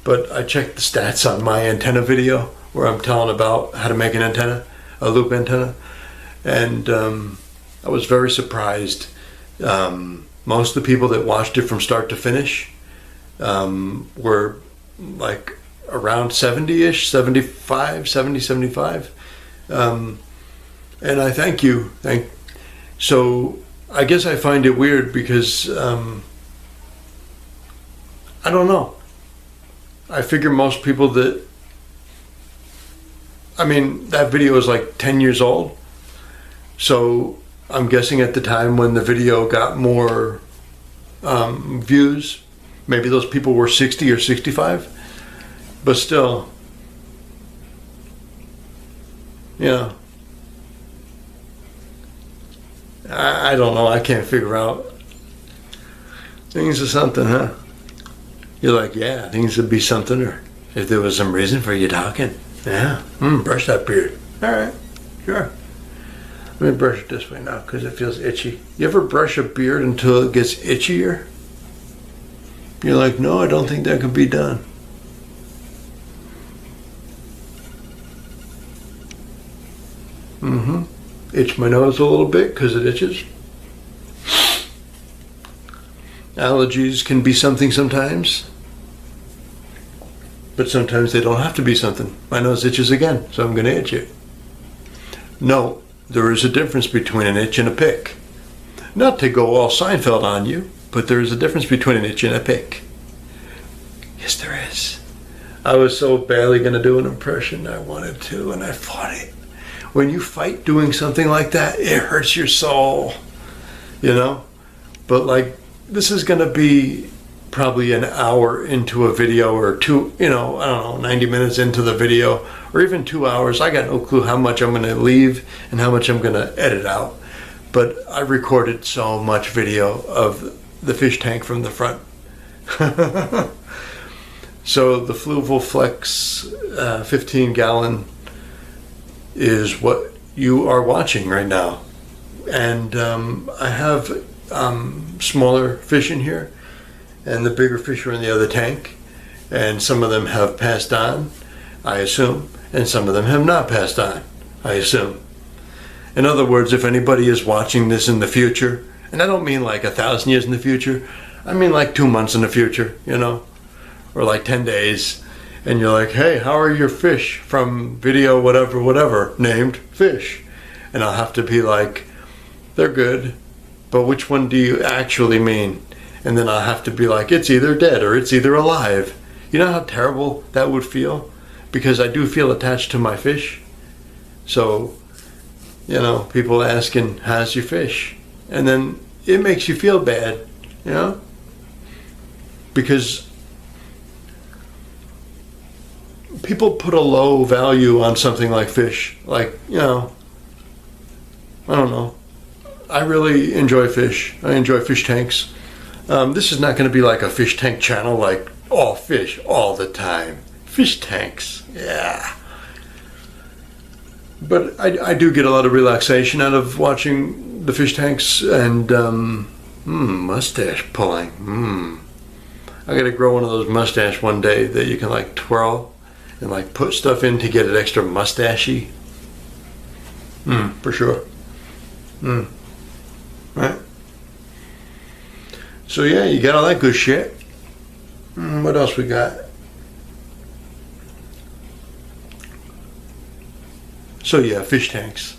but I checked the stats on my antenna video where I'm telling about how to make an antenna, a loop antenna, and I was very surprised. Most of the people that watched it from start to finish were like around 70-ish, 75, 70, 75. And I thank you. So I guess I find it weird because I don't know. I figure most people that, I mean, that video is like 10 years old. So I'm guessing at the time when the video got more views, maybe those people were 60 or 65. But still, you know, I don't know. I can't figure out. Things are something, huh? You're like, yeah, things would be something, or if there was some reason for you talking. Yeah, brush that beard. All right, sure. Let me brush it this way now because it feels itchy. You ever brush a beard until it gets itchier? You're like, no, I don't think that could be done. Itch my nose a little bit because it itches. Allergies can be something sometimes, but sometimes they don't have to be something. My nose itches again, so I'm going to itch it. No, there is a difference between an itch and a pick. Not to go all Seinfeld on you, but there is a difference between an itch and a pick. Yes, there is. I was so badly going to do an impression. I wanted to, and I fought it. When you fight doing something like that, it hurts your soul, you know? But like, this is going to be probably an hour into a video or two, I don't know, 90 minutes into the video, or even 2 hours. I got no clue how much I'm going to leave and how much I'm going to edit out. But I recorded so much video of the fish tank from the front. So the Fluval Flex 15-gallon is what you are watching right now. And I have smaller fish in here, and the bigger fish are in the other tank, and some of them have passed on, I assume, and some of them have not passed on, I assume. In other words, if anybody is watching this in the future, and I don't mean like 1,000 years in the future, I mean like 2 months in the future, or like 10 days, and you're like, hey, how are your fish from video whatever named fish? And I'll have to be like, they're good, but which one do you actually mean? And then I'll have to be like, it's either dead or it's either alive. You know how terrible that would feel? Because I do feel attached to my fish. So, people asking, how's your fish? And then it makes you feel bad, because people put a low value on something like fish. Like, I don't know. I really enjoy fish. I enjoy fish tanks. This is not going to be like a fish tank channel, like all fish all the time. Fish tanks, yeah. But I do get a lot of relaxation out of watching the fish tanks and mustache pulling. I got to grow one of those mustache one day that you can like twirl and like put stuff in to get it extra mustachy. For sure. Right? So yeah, you got all that good shit. What else we got? So yeah, fish tanks.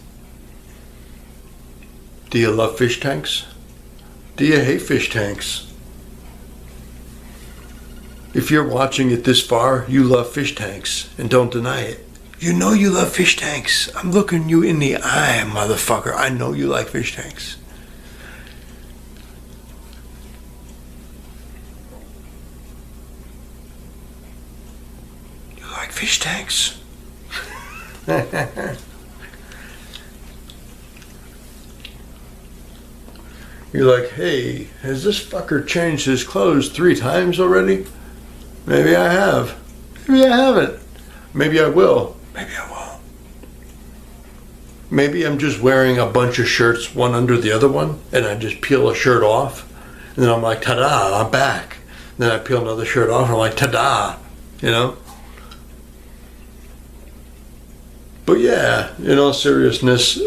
Do you love fish tanks? Do you hate fish tanks? If you're watching it this far, you love fish tanks, and don't deny it. You know you love fish tanks. I'm looking you in the eye, motherfucker. I know you like fish tanks. You like fish tanks? You're like, hey, has this fucker changed his clothes 3 times already? Maybe I have. Maybe I haven't. Maybe I will. Maybe I won't. Maybe I'm just wearing a bunch of shirts, one under the other one, and I just peel a shirt off, and then I'm like, ta-da, I'm back. And then I peel another shirt off, and I'm like, ta-da, But yeah, in all seriousness,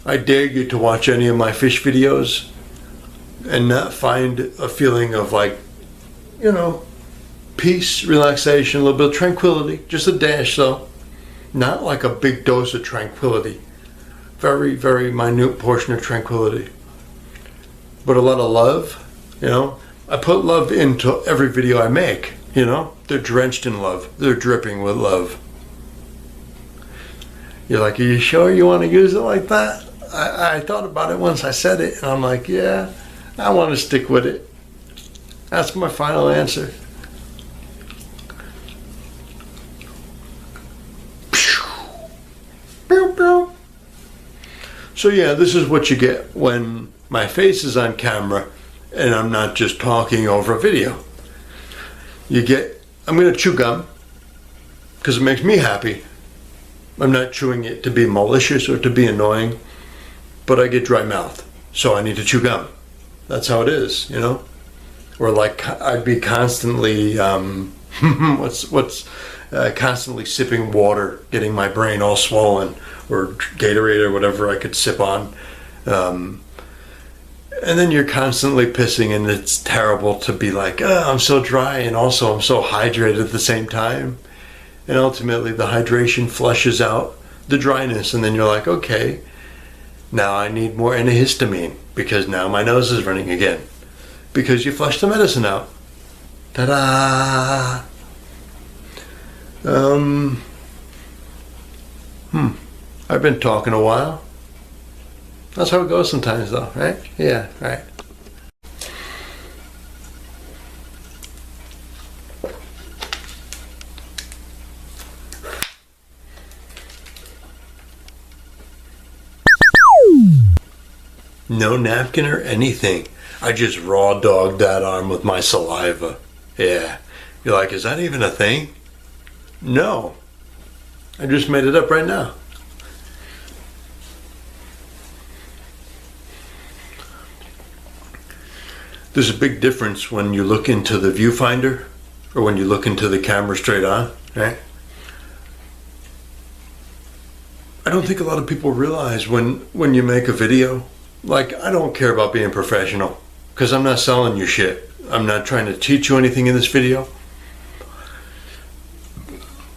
I dare you to watch any of my fish videos and not find a feeling of like, peace, relaxation, a little bit of tranquility, just a dash though. Not like a big dose of tranquility. Very, very minute portion of tranquility. But a lot of love, I put love into every video I make, They're drenched in love. They're dripping with love. You're like, are you sure you want to use it like that? I thought about it once I said it, and I'm like, yeah, I want to stick with it. That's my final answer. So yeah, this is what you get when my face is on camera and I'm not just talking over a video. I'm going to chew gum because it makes me happy. I'm not chewing it to be malicious or to be annoying, but I get dry mouth, so I need to chew gum. That's how it is, you know? Or like I'd be constantly, constantly sipping water, getting my brain all swollen, or Gatorade or whatever I could sip on. And then you're constantly pissing, and it's terrible to be like, oh, I'm so dry, and also I'm so hydrated at the same time. And ultimately the hydration flushes out the dryness, and then you're like, okay, now I need more antihistamine because now my nose is running again because you flushed the medicine out. Ta-da! I've been talking a while. That's how it goes sometimes though, right? Yeah, right. No napkin or anything. I just raw dogged that arm with my saliva. Yeah. You're like, is that even a thing? No. I just made it up right now. There's a big difference when you look into the viewfinder or when you look into the camera straight on, right? I don't think a lot of people realize when you make a video, like, I don't care about being professional because I'm not selling you shit. I'm not trying to teach you anything in this video.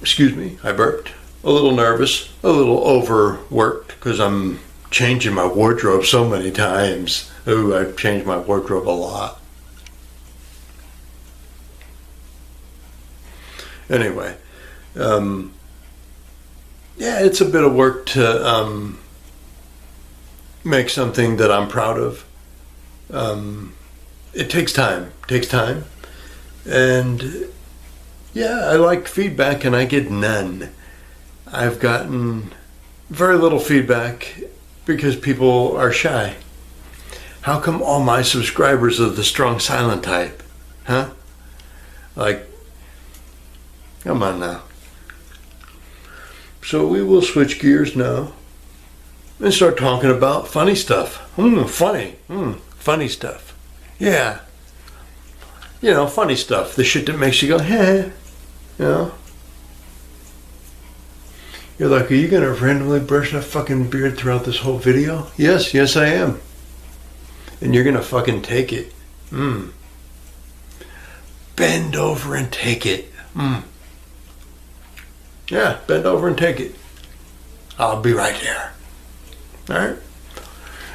Excuse me, I burped. A little nervous, a little overworked because I'm changing my wardrobe so many times. Ooh, I've changed my wardrobe a lot. Anyway, yeah, it's a bit of work to make something that I'm proud of. It takes time, and yeah, I like feedback and I get none. I've gotten very little feedback because people are shy. How come all my subscribers are the strong silent type? Huh? Like, come on now. So we will switch gears now and start talking about funny stuff. Funny stuff. Yeah. You know, funny stuff. The shit that makes you go, heh. You know? You're like, are you going to randomly brush that fucking beard throughout this whole video? Yes, I am. And you're going to fucking take it. Bend over and take it. Yeah, bend over and take it. I'll be right there. Alright?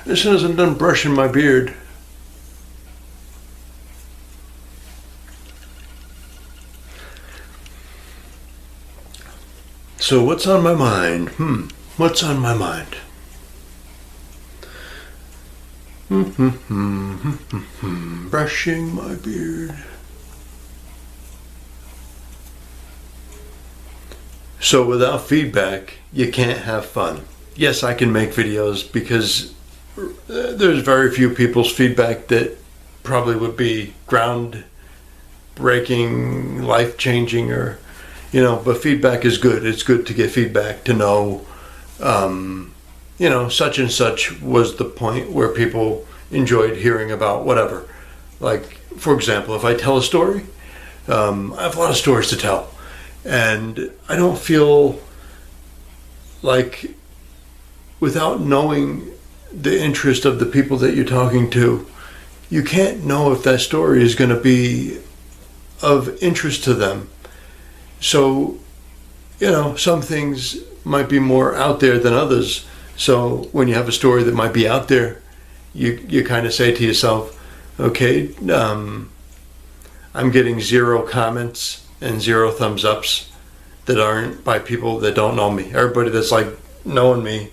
As soon as I'm done brushing my beard, so what's on my mind? What's on my mind? Brushing my beard. So without feedback, you can't have fun. Yes, I can make videos because there's very few people's feedback that probably would be ground-breaking, life-changing, or, you know, but feedback is good. It's good to get feedback, to know, you know, such and such was the point where people enjoyed hearing about whatever. Like, for example, if I tell a story, I have a lot of stories to tell. And I don't feel like, without knowing the interest of the people that you're talking to, you can't know if that story is going to be of interest to them. So, you know, some things might be more out there than others. So when you have a story that might be out there, you kind of say to yourself, okay, I'm getting 0 comments and 0 thumbs ups that aren't by people that don't know me. Everybody that's like knowing me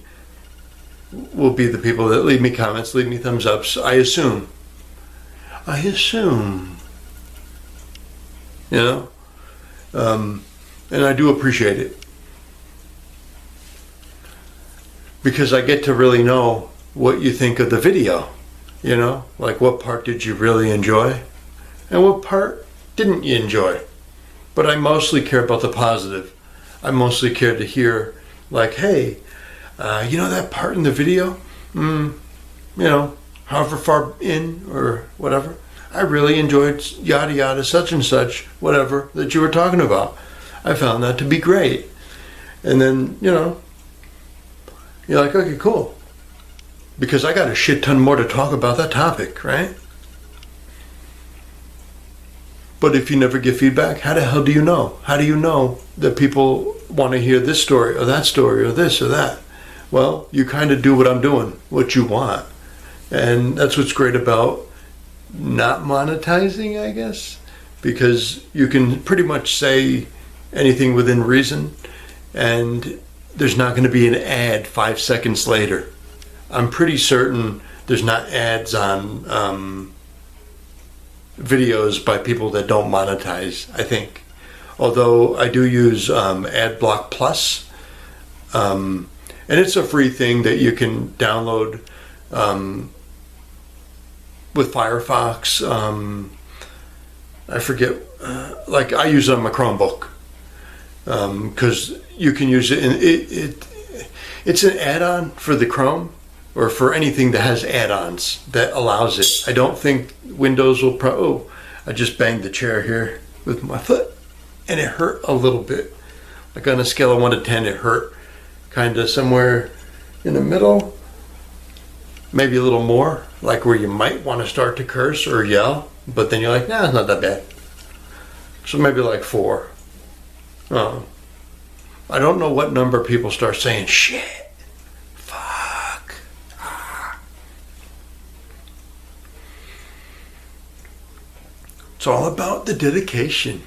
will be the people that leave me comments, leave me thumbs ups. I assume. You know? And I do appreciate it. Because I get to really know what you think of the video. You know, like what part did you really enjoy and what part didn't you enjoy? But I mostly care about the positive. I mostly care to hear, like, hey, you know that part in the video? You know, however far in or whatever, I really enjoyed yada yada, such and such, whatever that you were talking about. I found that to be great. And then, you know, you're like, okay, cool. Because I got a shit ton more to talk about that topic, right? But if you never give feedback, how the hell do you know? How do you know that people want to hear this story or that story or this or that? Well, you kind of do what I'm doing, what you want. And that's what's great about not monetizing, I guess, because you can pretty much say anything within reason, and there's not going to be an ad 5 seconds later. I'm pretty certain there's not ads on videos by people that don't monetize, I think. Although I do use AdBlock Plus, and it's a free thing that you can download with Firefox. I forget, like I use it on my Chromebook, because you can use it in it's an add-on for the Chrome or for anything that has add-ons that allows it. I don't think Windows will I just banged the chair here with my foot and it hurt a little bit. Like on a scale of 1 to 10, it hurt kind of somewhere in the middle, maybe a little more, like where you might want to start to curse or yell, but then you're like, nah, it's not that bad. So maybe like 4. I don't know what number people start saying shit, fuck. It's all about the dedication.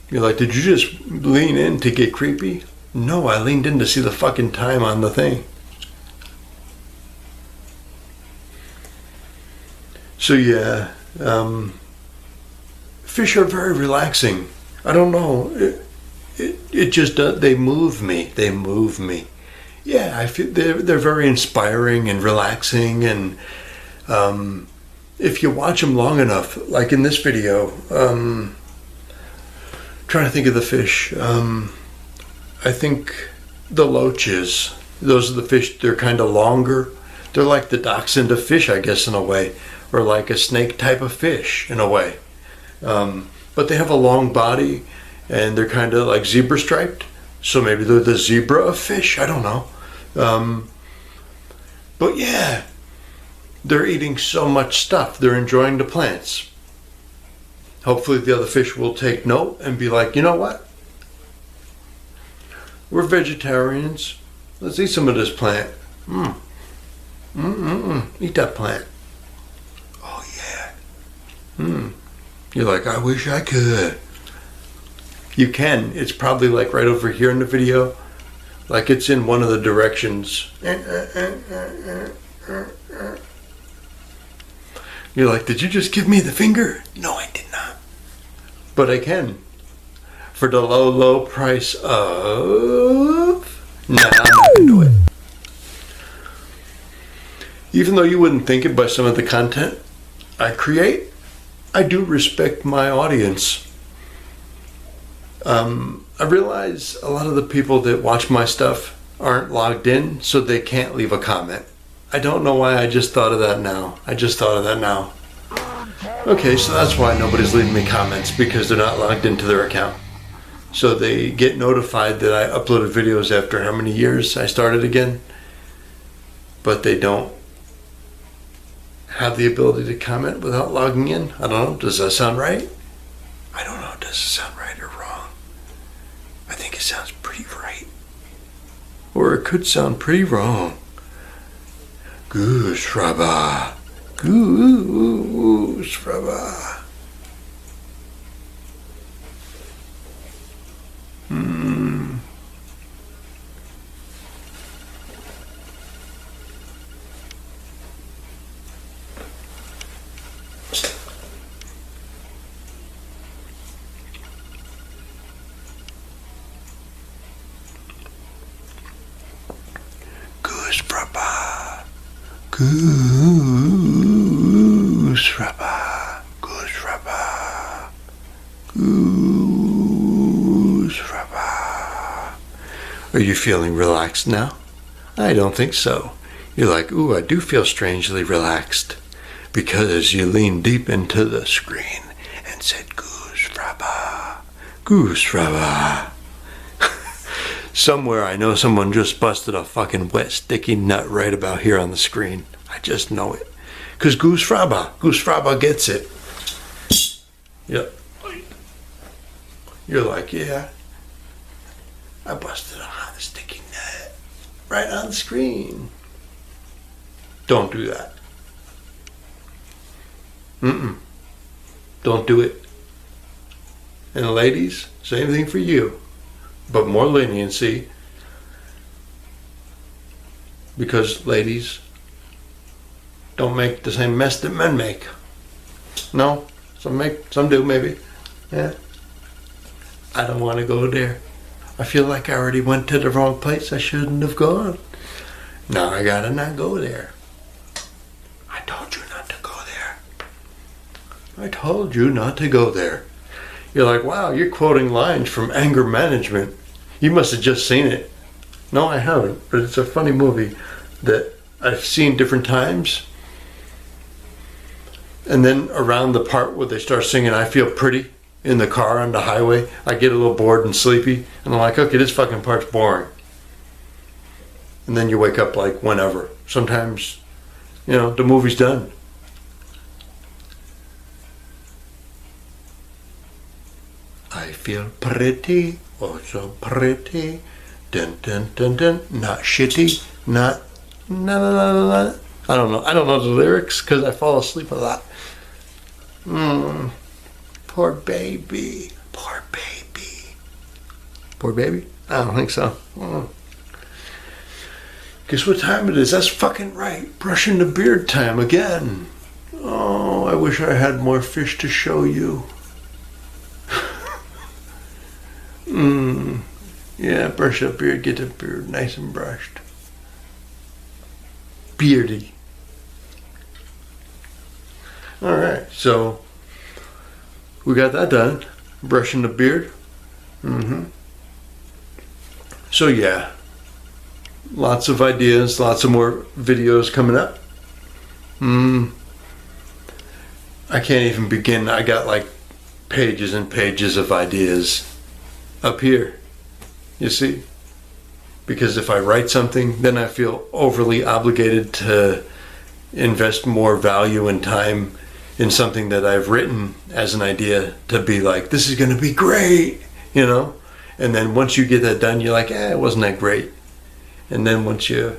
You're like, did you just lean in to get creepy? No, I leaned in to see the fucking time on the thing. So yeah, fish are very relaxing. I don't know. It just does. They move me. They move me. Yeah, I feel they're very inspiring and relaxing. And if you watch them long enough, like in this video, trying to think of the fish. I think the loaches. Those are the fish. They're kind of longer. They're like the dachshund of fish, I guess, in a way, or like a snake type of fish in a way. But they have a long body and they're kind of like zebra striped. So maybe they're the zebra of fish. I don't know. But yeah, they're eating so much stuff. They're enjoying the plants. Hopefully the other fish will take note and be like, you know what? We're vegetarians. Let's eat some of this plant. Eat that plant. Oh yeah. You're like, I wish I could. You can. It's probably like right over here in the video. Like it's in one of the directions. You're like, did you just give me the finger? No, I did not. But I can. For the low, low price of... Nah, I'm not gonna do it. Even though you wouldn't think it by some of the content I create, I do respect my audience. I realize a lot of the people that watch my stuff aren't logged in, so they can't leave a comment. I don't know why, I just thought of that now. Okay, so that's why nobody's leaving me comments, because they're not logged into their account. So they get notified that I uploaded videos after how many years I started again, but they don't have the ability to comment without logging in. I don't know, does that sound right? I don't know, does it sound right or wrong? I think it sounds pretty right. Or it could sound pretty wrong. Goose rubber. Goose rubber. Goose frappa. Goose frappa. Goose frappa. Goose frappa. Are you feeling relaxed now? I don't think so. You're like, ooh, I do feel strangely relaxed. Because you leaned deep into the screen and said, Goose frappa. Goose frappa. Somewhere I know someone just busted a fucking wet sticky nut right about here on the screen. I just know it. Because Goose frappa gets it. Yep. You're like, yeah, I busted a hot sticky nut right on the screen. Don't do that. Don't do it. And ladies, same thing for you. But more leniency. Because ladies don't make the same mess that men make. No, some do maybe. Yeah. I don't want to go there. I feel like I already went to the wrong place. I shouldn't have gone. Now I gotta not go there. I told you not to go there. I told you not to go there. You're like, wow, you're quoting lines from Anger Management. You must have just seen it. No, I haven't, but it's a funny movie that I've seen different times. And then around the part where they start singing I Feel Pretty in the car on the highway, I get a little bored and sleepy. And I'm like, okay, this fucking part's boring. And then you wake up like whenever. Sometimes, the movie's done. I feel pretty, oh so pretty, dun dun dun dun, not shitty, not, na. I don't know the lyrics because I fall asleep a lot. Poor baby. Poor baby. Poor baby? I don't think so. Guess what time it is? That's fucking right. Brushing the beard time again. Oh, I wish I had more fish to show you. Yeah, brush up beard, get the beard nice and brushed. Beardy. Alright, so we got that done. Brushing the beard. So yeah, lots of ideas, lots of more videos coming up. I can't even begin. I got like pages and pages of ideas up here, you see? Because if I write something, then I feel overly obligated to invest more value and time in something that I've written as an idea to be like, this is going to be great, And then once you get that done, you're like, it wasn't that great. And then once you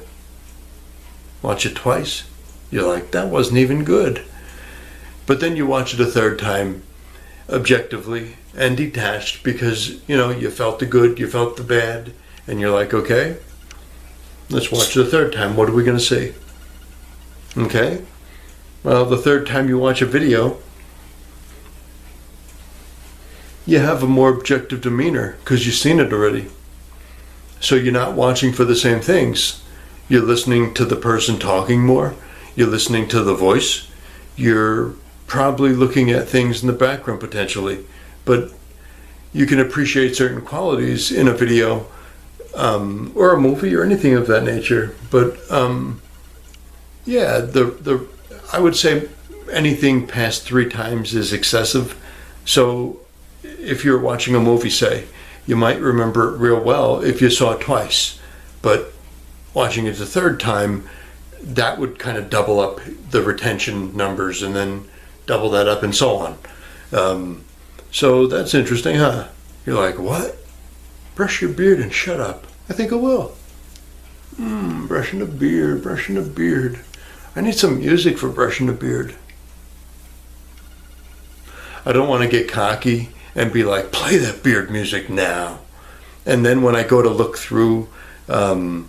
watch it twice, you're like, that wasn't even good. But then you watch it a third time, objectively and detached, because, you felt the good, you felt the bad, and you're like, okay, let's watch it a third time. What are we going to see? Okay? Well, the third time you watch a video, you have a more objective demeanor because you've seen it already. So you're not watching for the same things. You're listening to the person talking more. You're listening to the voice. You're probably looking at things in the background potentially. But you can appreciate certain qualities in a video or a movie or anything of that nature. But yeah, I would say anything past 3 times is excessive. So if you're watching a movie, say, you might remember it real well if you saw it twice. But watching it the third time, that would kind of double up the retention numbers and then double that up and so on. So that's interesting, huh? You're like, what? Brush your beard and shut up. I think I will. Brushing the beard, brushing the beard. I need some music for brushing the beard. I don't want to get cocky and be like, play that beard music now. And then when I go to look through to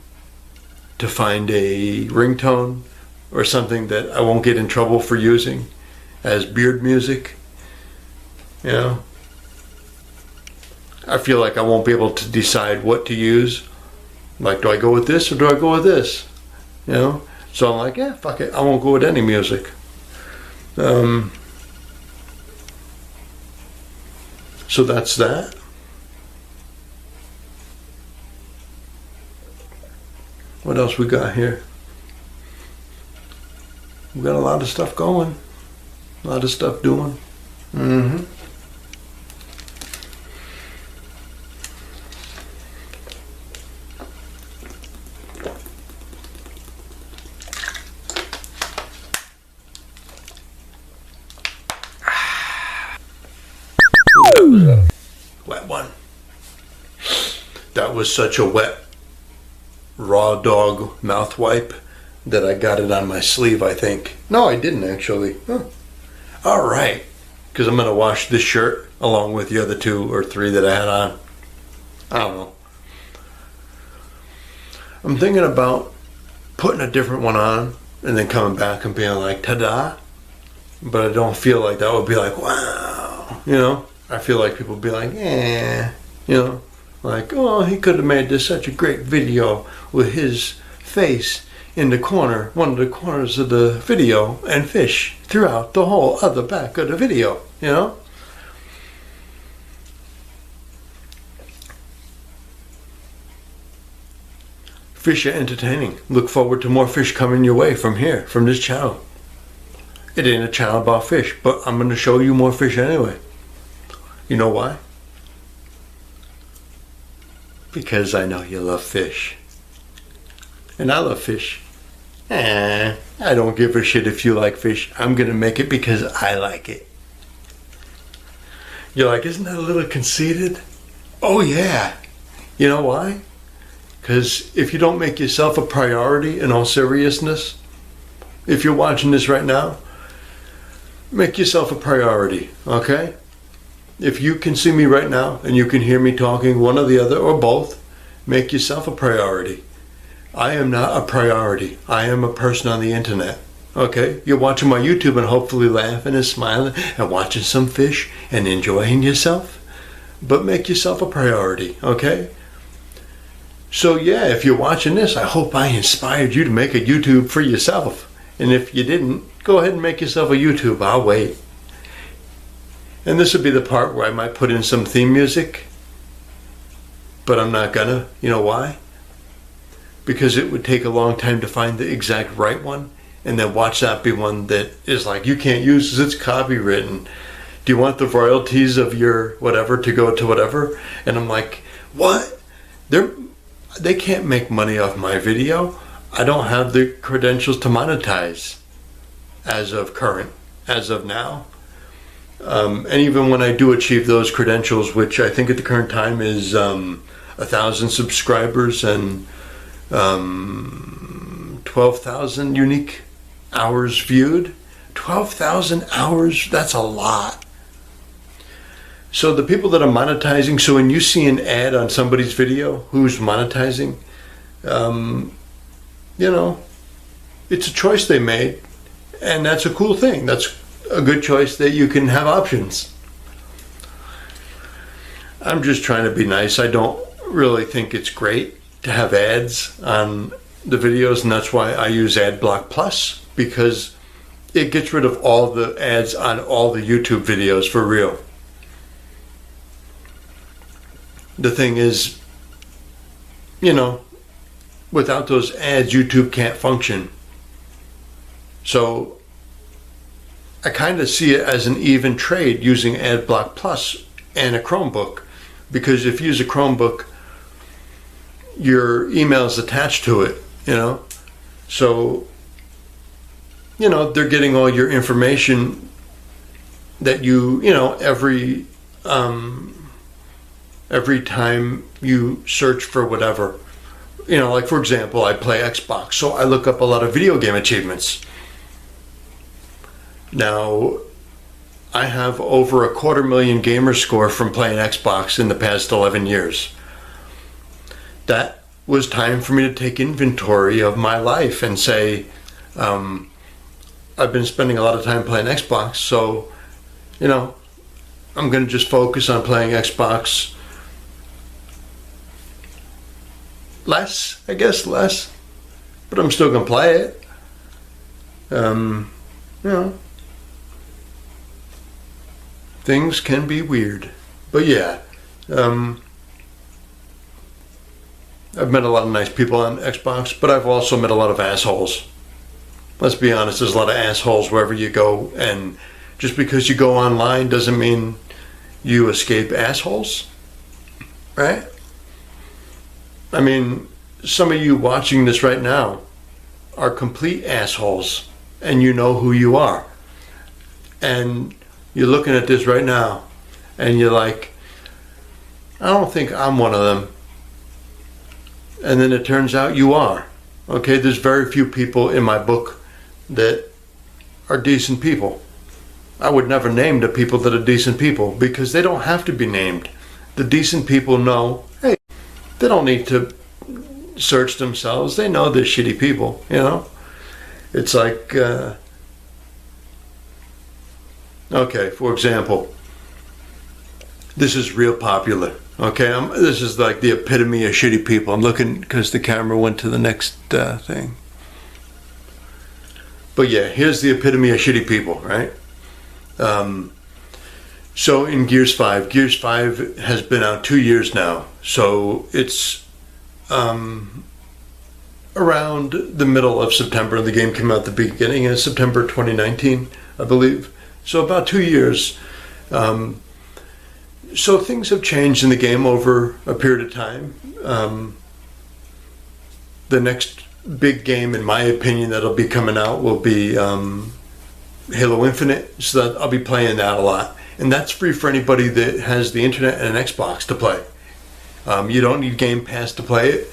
find a ringtone or something that I won't get in trouble for using as beard music, I feel like I won't be able to decide what to use. Like, do I go with this or do I go with this? you know. So I'm like, yeah, fuck it, I won't go with any music. So that's that. What else we got here? We got a lot of stuff going, a lot of stuff doing. That was a wet one. That was such a wet raw dog mouth wipe that I got it on my sleeve, I think. No, I didn't actually. Oh. All right, because I'm gonna wash this shirt along with the other 2 or 3 that I had on. I don't know. I'm thinking about putting a different one on and then coming back and being like, ta-da. But I don't feel like that would be like, wow, you know. I feel like people would be like, eh, you know, like, oh, he could have made this such a great video with his face in the corner, one of the corners of the video, and fish throughout the whole other back of the video, you know? Fish are entertaining. Look forward to more fish coming your way from here, from this channel. It ain't a channel about fish, but I'm going to show you more fish anyway. You know why? Because I know you love fish. And I love fish. I don't give a shit if you like fish. I'm going to make it because I like it. You're like, isn't that a little conceited? Oh yeah. You know why? Because if you don't make yourself a priority in all seriousness, if you're watching this right now, make yourself a priority, okay? If you can see me right now and you can hear me talking, one or the other or both, make yourself a priority. I am not a priority. I am a person on the internet, okay? You're watching my YouTube and hopefully laughing and smiling and watching some fish and enjoying yourself, but make yourself a priority, okay? So yeah, if you're watching this, I hope I inspired you to make a YouTube for yourself. And if you didn't, go ahead and make yourself a YouTube. I'll wait. And this would be the part where I might put in some theme music, but I'm not gonna. You know why? Because it would take a long time to find the exact right one, and then watch that be one that is like, you can't use because it's copywritten. Do you want the royalties of your whatever to go to whatever? And I'm like, what? They can't make money off my video. I don't have the credentials to monetize as of now. And even when I do achieve those credentials, which I think at the current time is 1,000 subscribers and 12,000 unique hours viewed. 12,000 hours, that's a lot. So the people that are monetizing, so when you see an ad on somebody's video who's monetizing, you know, it's a choice they made, and that's a cool thing. That's a good choice that you can have options. I'm just trying to be nice. I don't really think it's great to have ads on the videos, and that's why I use AdBlock Plus, because it gets rid of all the ads on all the YouTube videos for real. The thing is, you know, without those ads, YouTube can't function. So I kind of see it as an even trade using AdBlock Plus and a Chromebook, because if you use a Chromebook, your email is attached to it, you know. So, you know, they're getting all your information that you know, every time you search for whatever. You know, like for example, I play Xbox, so I look up a lot of video game achievements. Now, I have over 250,000 gamer score from playing Xbox in the past 11 years. That was time for me to take inventory of my life and say, I've been spending a lot of time playing Xbox, so, you know, I'm going to just focus on playing Xbox less, but I'm still gonna play it. You know, things can be weird, but yeah. I've met a lot of nice people on Xbox, but I've also met a lot of assholes. Let's be honest, there's a lot of assholes wherever you go, and just because you go online doesn't mean you escape assholes, right? I mean, some of you watching this right now are complete assholes, and you know who you are. And you're looking at this right now, and you're like, I don't think I'm one of them. And then it turns out you are. Okay, there's very few people in my book that are decent people. I would never name the people that are decent people because they don't have to be named. The decent people know, hey, they don't need to search themselves. They know they're shitty people, you know? It's like, okay, for example, this is real popular. Okay, this is like the epitome of shitty people. I'm looking because the camera went to the next thing. But yeah, here's the epitome of shitty people, right? So in Gears 5 has been out 2 years now. So it's around the middle of September. The game came out the beginning of September 2019, I believe. So about 2 years. So things have changed in the game over a period of time. The next big game, in my opinion, that'll be coming out will be Halo Infinite. So that I'll be playing that a lot. And that's free for anybody that has the internet and an Xbox to play. You don't need Game Pass to play it.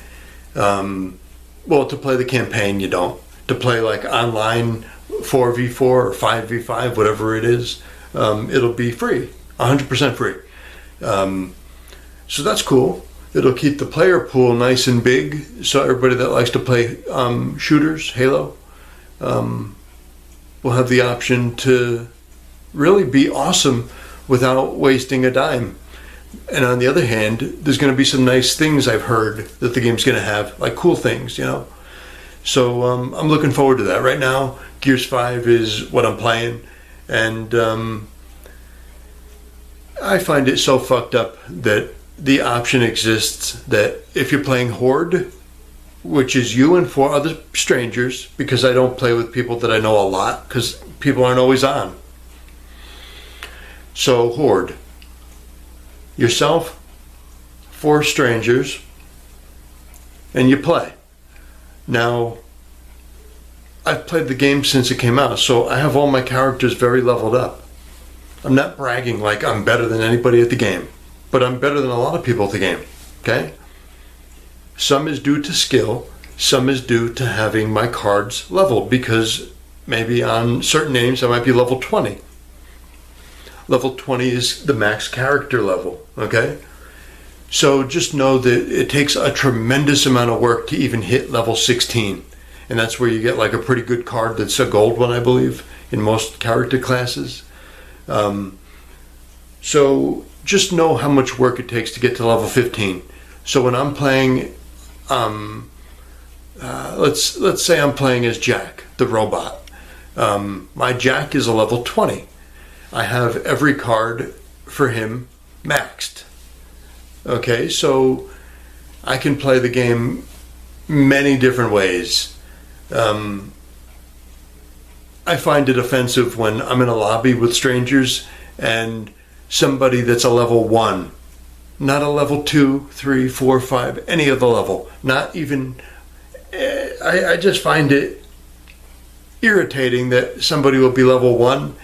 Well, to play the campaign, you don't. To play like online 4v4 or 5v5, whatever it is, it'll be free, 100% free. So that's cool. It'll keep the player pool nice and big, so everybody that likes to play shooters, Halo, will have the option to really be awesome without wasting a dime. And on the other hand, there's going to be some nice things I've heard that the game's going to have, like cool things, you know. So I'm looking forward to that. Right now, Gears 5 is what I'm playing, and I find it so fucked up that the option exists that if you're playing Horde, which is you and 4 other strangers, because I don't play with people that I know a lot, because people aren't always on. So Horde, yourself, 4 strangers, and you play. Now, I've played the game since it came out, so I have all my characters very leveled up. I'm not bragging like I'm better than anybody at the game, but I'm better than a lot of people at the game, okay? Some is due to skill, some is due to having my cards leveled, because maybe on certain names I might be level 20. Level 20 is the max character level, okay? So just know that it takes a tremendous amount of work to even hit level 16. And that's where you get like a pretty good card that's a gold one, I believe, in most character classes. So just know how much work it takes to get to level 15. So when I'm playing, let's say I'm playing as Jack, the robot. My Jack is a level 20. I have every card for him maxed. Okay, so I can play the game many different ways. I find it offensive when I'm in a lobby with strangers and somebody that's a level 1, not a level 2, 3, 4, 5, any other level, not even, I just find it irritating that somebody will be level 1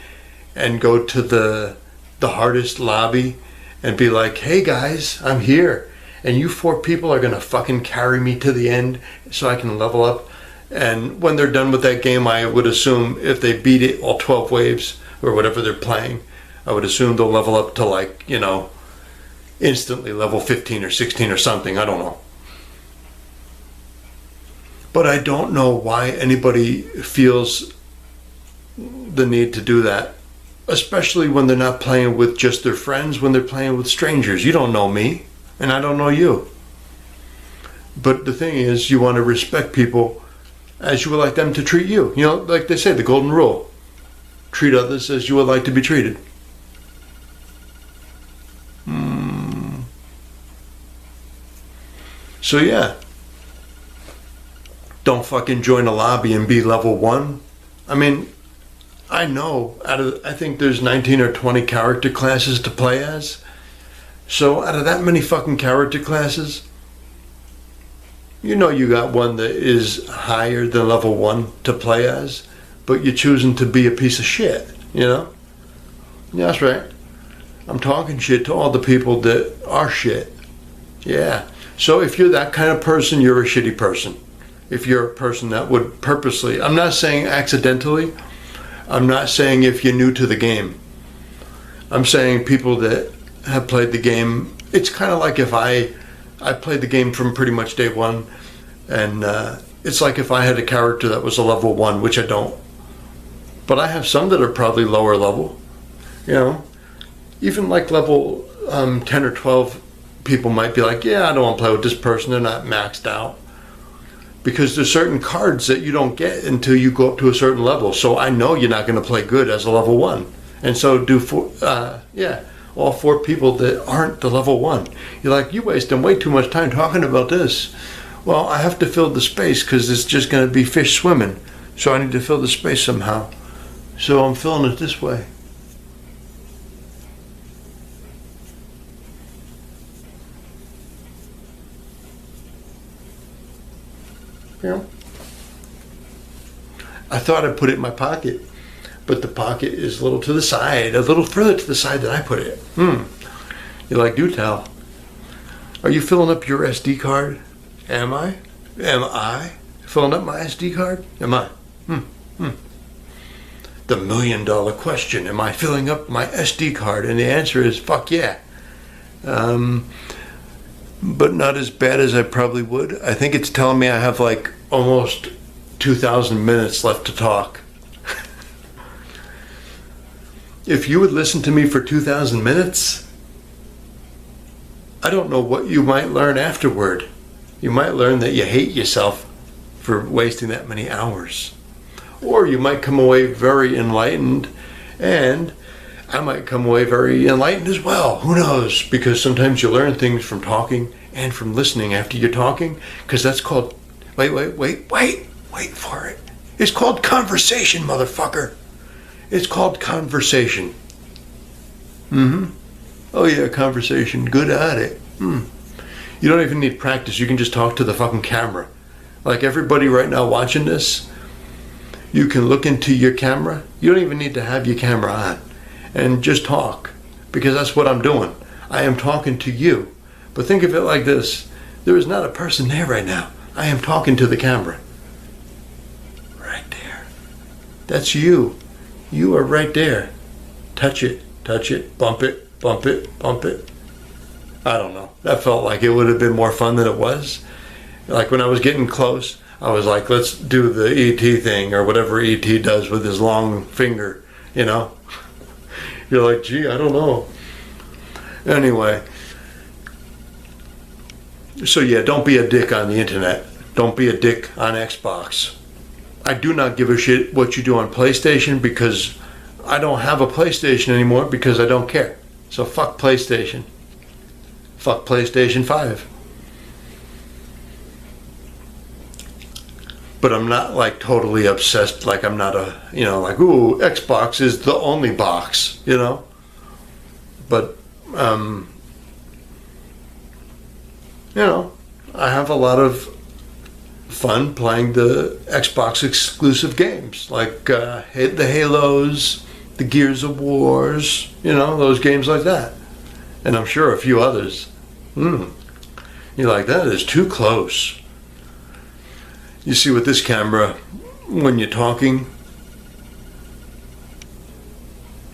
and go to the hardest lobby and be like, hey guys, I'm here, and you 4 people are gonna fucking carry me to the end so I can level up. And when they're done with that game, I would assume if they beat it all 12 waves or whatever they're playing, I would assume they'll level up to, like, you know, instantly level 15 or 16 or something. I don't know. But I don't know why anybody feels the need to do that, especially when they're not playing with just their friends, when they're playing with strangers. You don't know me, and I don't know you. But the thing is, you want to respect people as you would like them to treat you. You know, like they say, the golden rule. Treat others as you would like to be treated. So yeah. Don't fucking join a lobby and be level 1. I mean, I know I think there's 19 or 20 character classes to play as. So out of that many fucking character classes, you know you got one that is higher than level 1 to play as, but you're choosing to be a piece of shit, you know? Yeah, that's right. I'm talking shit to all the people that are shit. Yeah. So if you're that kind of person, you're a shitty person. If you're a person that would purposely, I'm not saying accidentally, I'm not saying if you're new to the game. I'm saying people that have played the game. It's kind of like if I played the game from pretty much day one, and it's like if I had a character that was a level 1, which I don't. But I have some that are probably lower level, you know. Even like level 10 or 12 people might be like, yeah, I don't want to play with this person, they're not maxed out. Because there's certain cards that you don't get until you go up to a certain level. So I know you're not going to play good as a level 1. And so all 4 people that aren't the level 1. You're like, you're wasting way too much time talking about this. Well, I have to fill the space because it's just going to be fish swimming. So I need to fill the space somehow. So I'm filling it this way. Yeah. I thought I put it in my pocket, but the pocket is a little to the side, a little further to the side than I put it. You're like, do tell. Are you filling up your SD card? Am I? Am I filling up my SD card? Am I? The $1 million question, am I filling up my SD card? And the answer is, fuck yeah. But not as bad as I probably would. I think it's telling me I have like almost 2,000 minutes left to talk. If you would listen to me for 2,000 minutes, I don't know what you might learn afterward. You might learn that you hate yourself for wasting that many hours. Or you might come away very enlightened, and I might come away very enlightened as well. Who knows? Because sometimes you learn things from talking and from listening after you're talking. Because that's called, wait for it. It's called conversation, motherfucker. It's called conversation. Oh yeah, conversation. Good at it. You don't even need practice. You can just talk to the fucking camera. Like everybody right now watching this, you can look into your camera. You don't even need to have your camera on. And just talk, because that's what I'm doing. I am talking to you. But think of it like this. There is not a person there right now. I am talking to the camera. Right there. That's you. You are right there. Touch it, bump it, bump it, bump it. I don't know. That felt like it would have been more fun than it was. Like when I was getting close, I was like, let's do the ET thing, or whatever ET does with his long finger, you know? You're like, gee, I don't know. Anyway. So yeah, don't be a dick on the internet. Don't be a dick on Xbox. I do not give a shit what you do on PlayStation, because I don't have a PlayStation anymore because I don't care. So fuck PlayStation. Fuck PlayStation 5. But I'm not like totally obsessed, like I'm not a, you know, like, ooh, Xbox is the only box, you know? But, you know, I have a lot of fun playing the Xbox exclusive games, like the Halos, the Gears of Wars, you know, those games like that. And I'm sure a few others. You're like, that is too close. You see with this camera, when you're talking,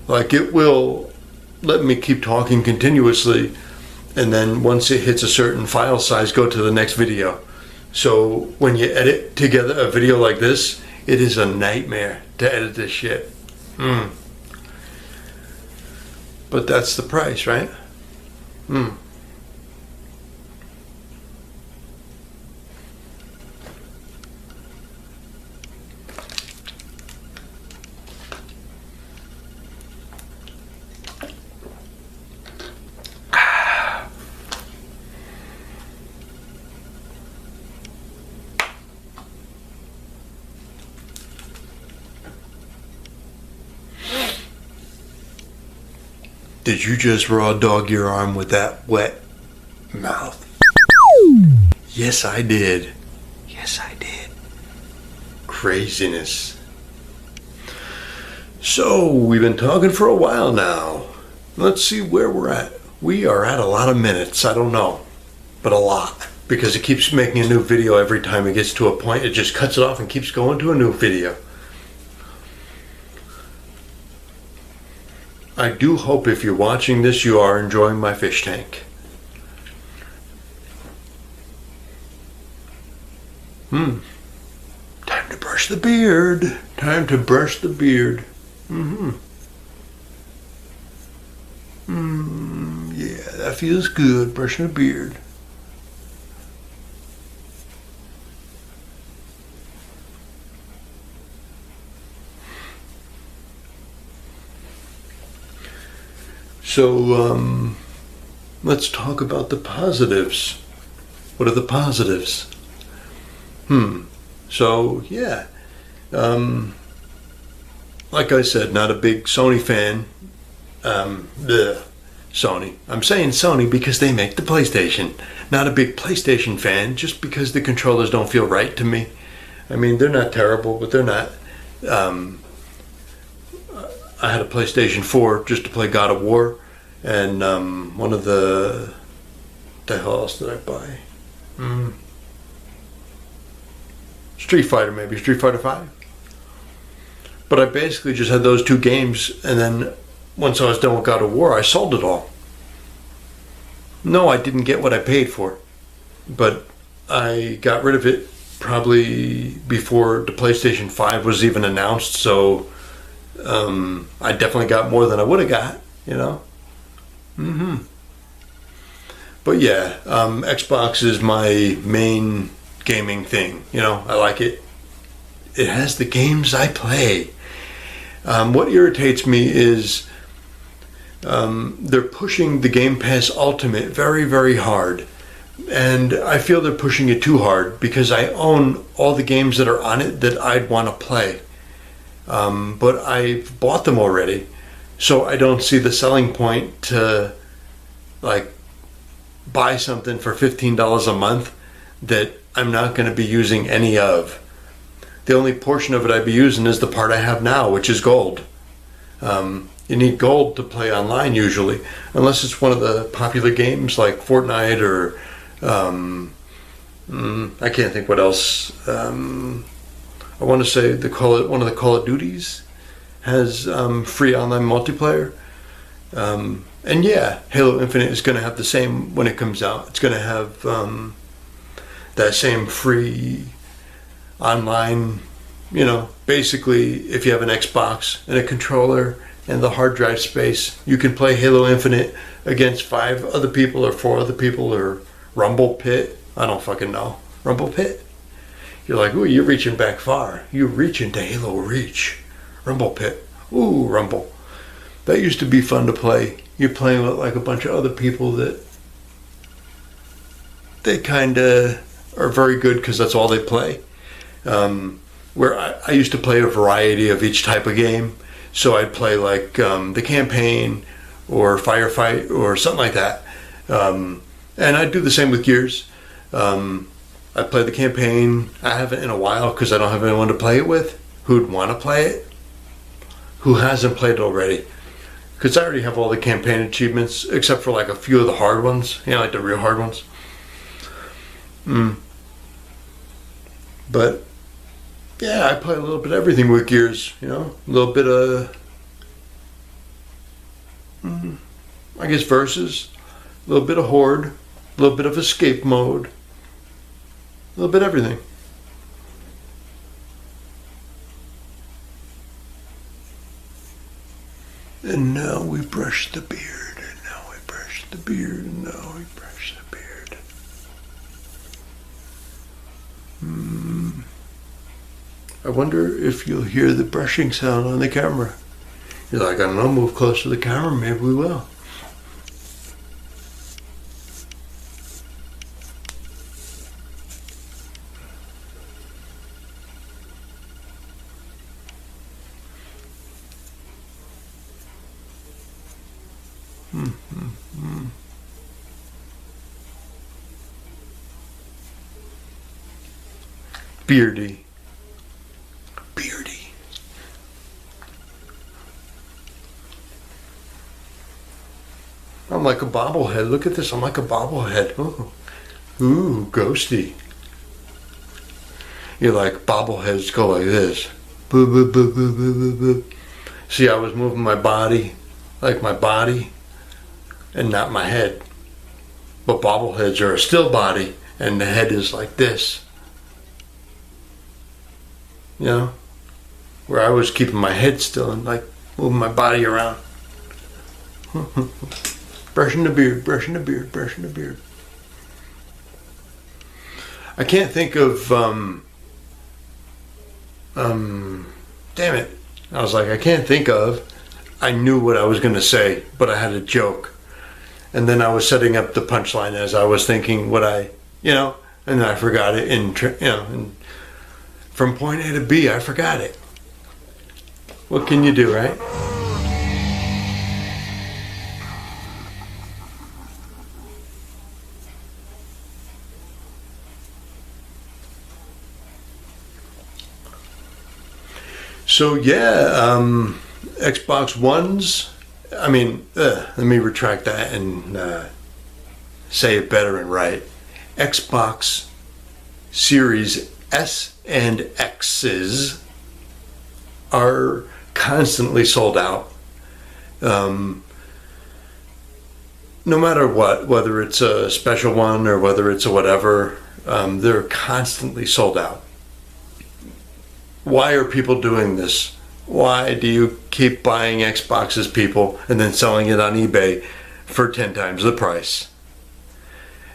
like it will let me keep talking continuously, and then once it hits a certain file size, go to the next video. So when you edit together a video like this, it is a nightmare to edit this shit. But that's the price, right? Did you just raw dog your arm with that wet mouth? Yes, I did. Yes, I did. Craziness. So, we've been talking for a while now. Let's see where we're at. We are at a lot of minutes. I don't know, but a lot. Because it keeps making a new video every time it gets to a point. It just cuts it off and keeps going to a new video. I do hope if you're watching this, you are enjoying my fish tank. Time to brush the beard. Time to brush the beard. Yeah, that feels good, brushing a beard. So, let's talk about the positives. What are the positives? So, yeah. Like I said, not a big Sony fan. Sony. I'm saying Sony because they make the PlayStation. Not a big PlayStation fan just because the controllers don't feel right to me. I mean, they're not terrible, but they're not. I had a PlayStation 4 just to play God of War, and one of the hell else did I buy? Street Fighter, maybe Street Fighter 5. But I basically just had those two games, and then once I was done with God of War, I sold it all. No, I didn't get what I paid for, but I got rid of it probably before the PlayStation 5 was even announced, so I definitely got more than I would have got, you know? But yeah, Xbox is my main gaming thing, you know? I like it. It has the games I play. What irritates me is they're pushing the Game Pass Ultimate very, very hard. And I feel they're pushing it too hard because I own all the games that are on it that I'd want to play. But I've bought them already, so I don't see the selling point to like buy something for $15 a month that I'm not going to be using any of. The only portion of it I'd be using is the part I have now, which is gold. You need gold to play online usually, unless it's one of the popular games like Fortnite or I can't think what else. I want to say one of the Call of Duties has free online multiplayer. And yeah, Halo Infinite is going to have the same when it comes out. It's going to have that same free online, you know, basically if you have an Xbox and a controller and the hard drive space, you can play Halo Infinite against 5 other people or 4 other people or Rumble Pit. I don't fucking know. Rumble Pit? You're like, ooh, you're reaching back far. You're reaching to Halo Reach. Rumble Pit. Ooh, Rumble. That used to be fun to play. You're playing with like a bunch of other people that they kind of are very good because that's all they play. Where I used to play a variety of each type of game. So I'd play like the campaign or firefight or something like that. And I'd do the same with Gears. I play the campaign. I haven't in a while because I don't have anyone to play it with who'd want to play it, who hasn't played it already. Because I already have all the campaign achievements except for like a few of the hard ones, you know, like the real hard ones. But yeah, I play a little bit of everything with Gears, you know, a little bit of, I guess, versus, a little bit of horde, a little bit of escape mode, a little bit of everything. And now we brush the beard, and now we brush the beard, and now we brush the beard. I wonder if you'll hear the brushing sound on the camera. You're like, I don't know, move close to the camera, maybe we will. Beardy. Beardy. I'm like a bobblehead. Look at this. I'm like a bobblehead. Ooh, ghosty. You're like bobbleheads go like this. Boop, boop, boop, boop, boop, boop, boop. See, I was moving my body, like my body, and not my head. But bobbleheads are a still body, and the head is like this. You know? Where I was keeping my head still and like moving my body around. Brushing the beard, brushing the beard, brushing the beard. I can't think of, damn it. I was like, I can't think of. I knew what I was going to say, but I had a joke. And then I was setting up the punchline as I was thinking what I, and I forgot it. And from point A to B, I forgot it. What can you do, right? So yeah, Xbox Ones, let me retract that and say it better and right. Xbox Series S and X's are constantly sold out. No matter what, whether it's a special one or whether it's a whatever, they're constantly sold out. Why are people doing this? Why do you keep buying Xboxes, people, and then selling it on eBay for 10 times the price?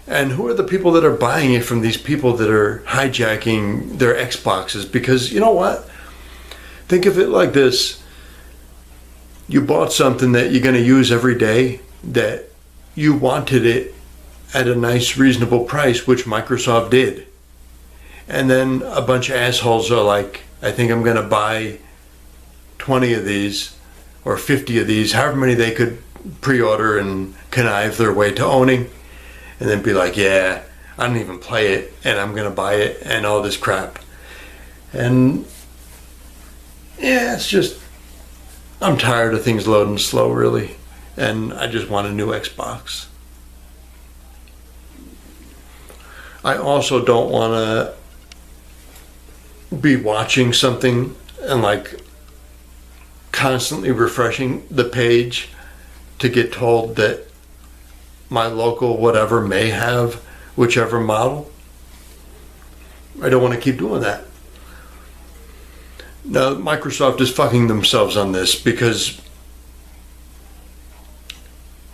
And who are the people that are buying it from these people that are hijacking their Xboxes? Because you know what? Think of it like this. You bought something that you're going to use every day, that you wanted it at a nice, reasonable price, which Microsoft did. And then a bunch of assholes are like, I think I'm going to buy 20 of these or 50 of these, however many they could pre-order and connive their way to owning, and then be like, yeah, I don't even play it and I'm going to buy it and all this crap. And yeah, it's just, I'm tired of things loading slow, really, and I just want a new Xbox. I also don't want to be watching something and like constantly refreshing the page to get told that my local whatever may have whichever model. I don't want to keep doing that. Now Microsoft is fucking themselves on this because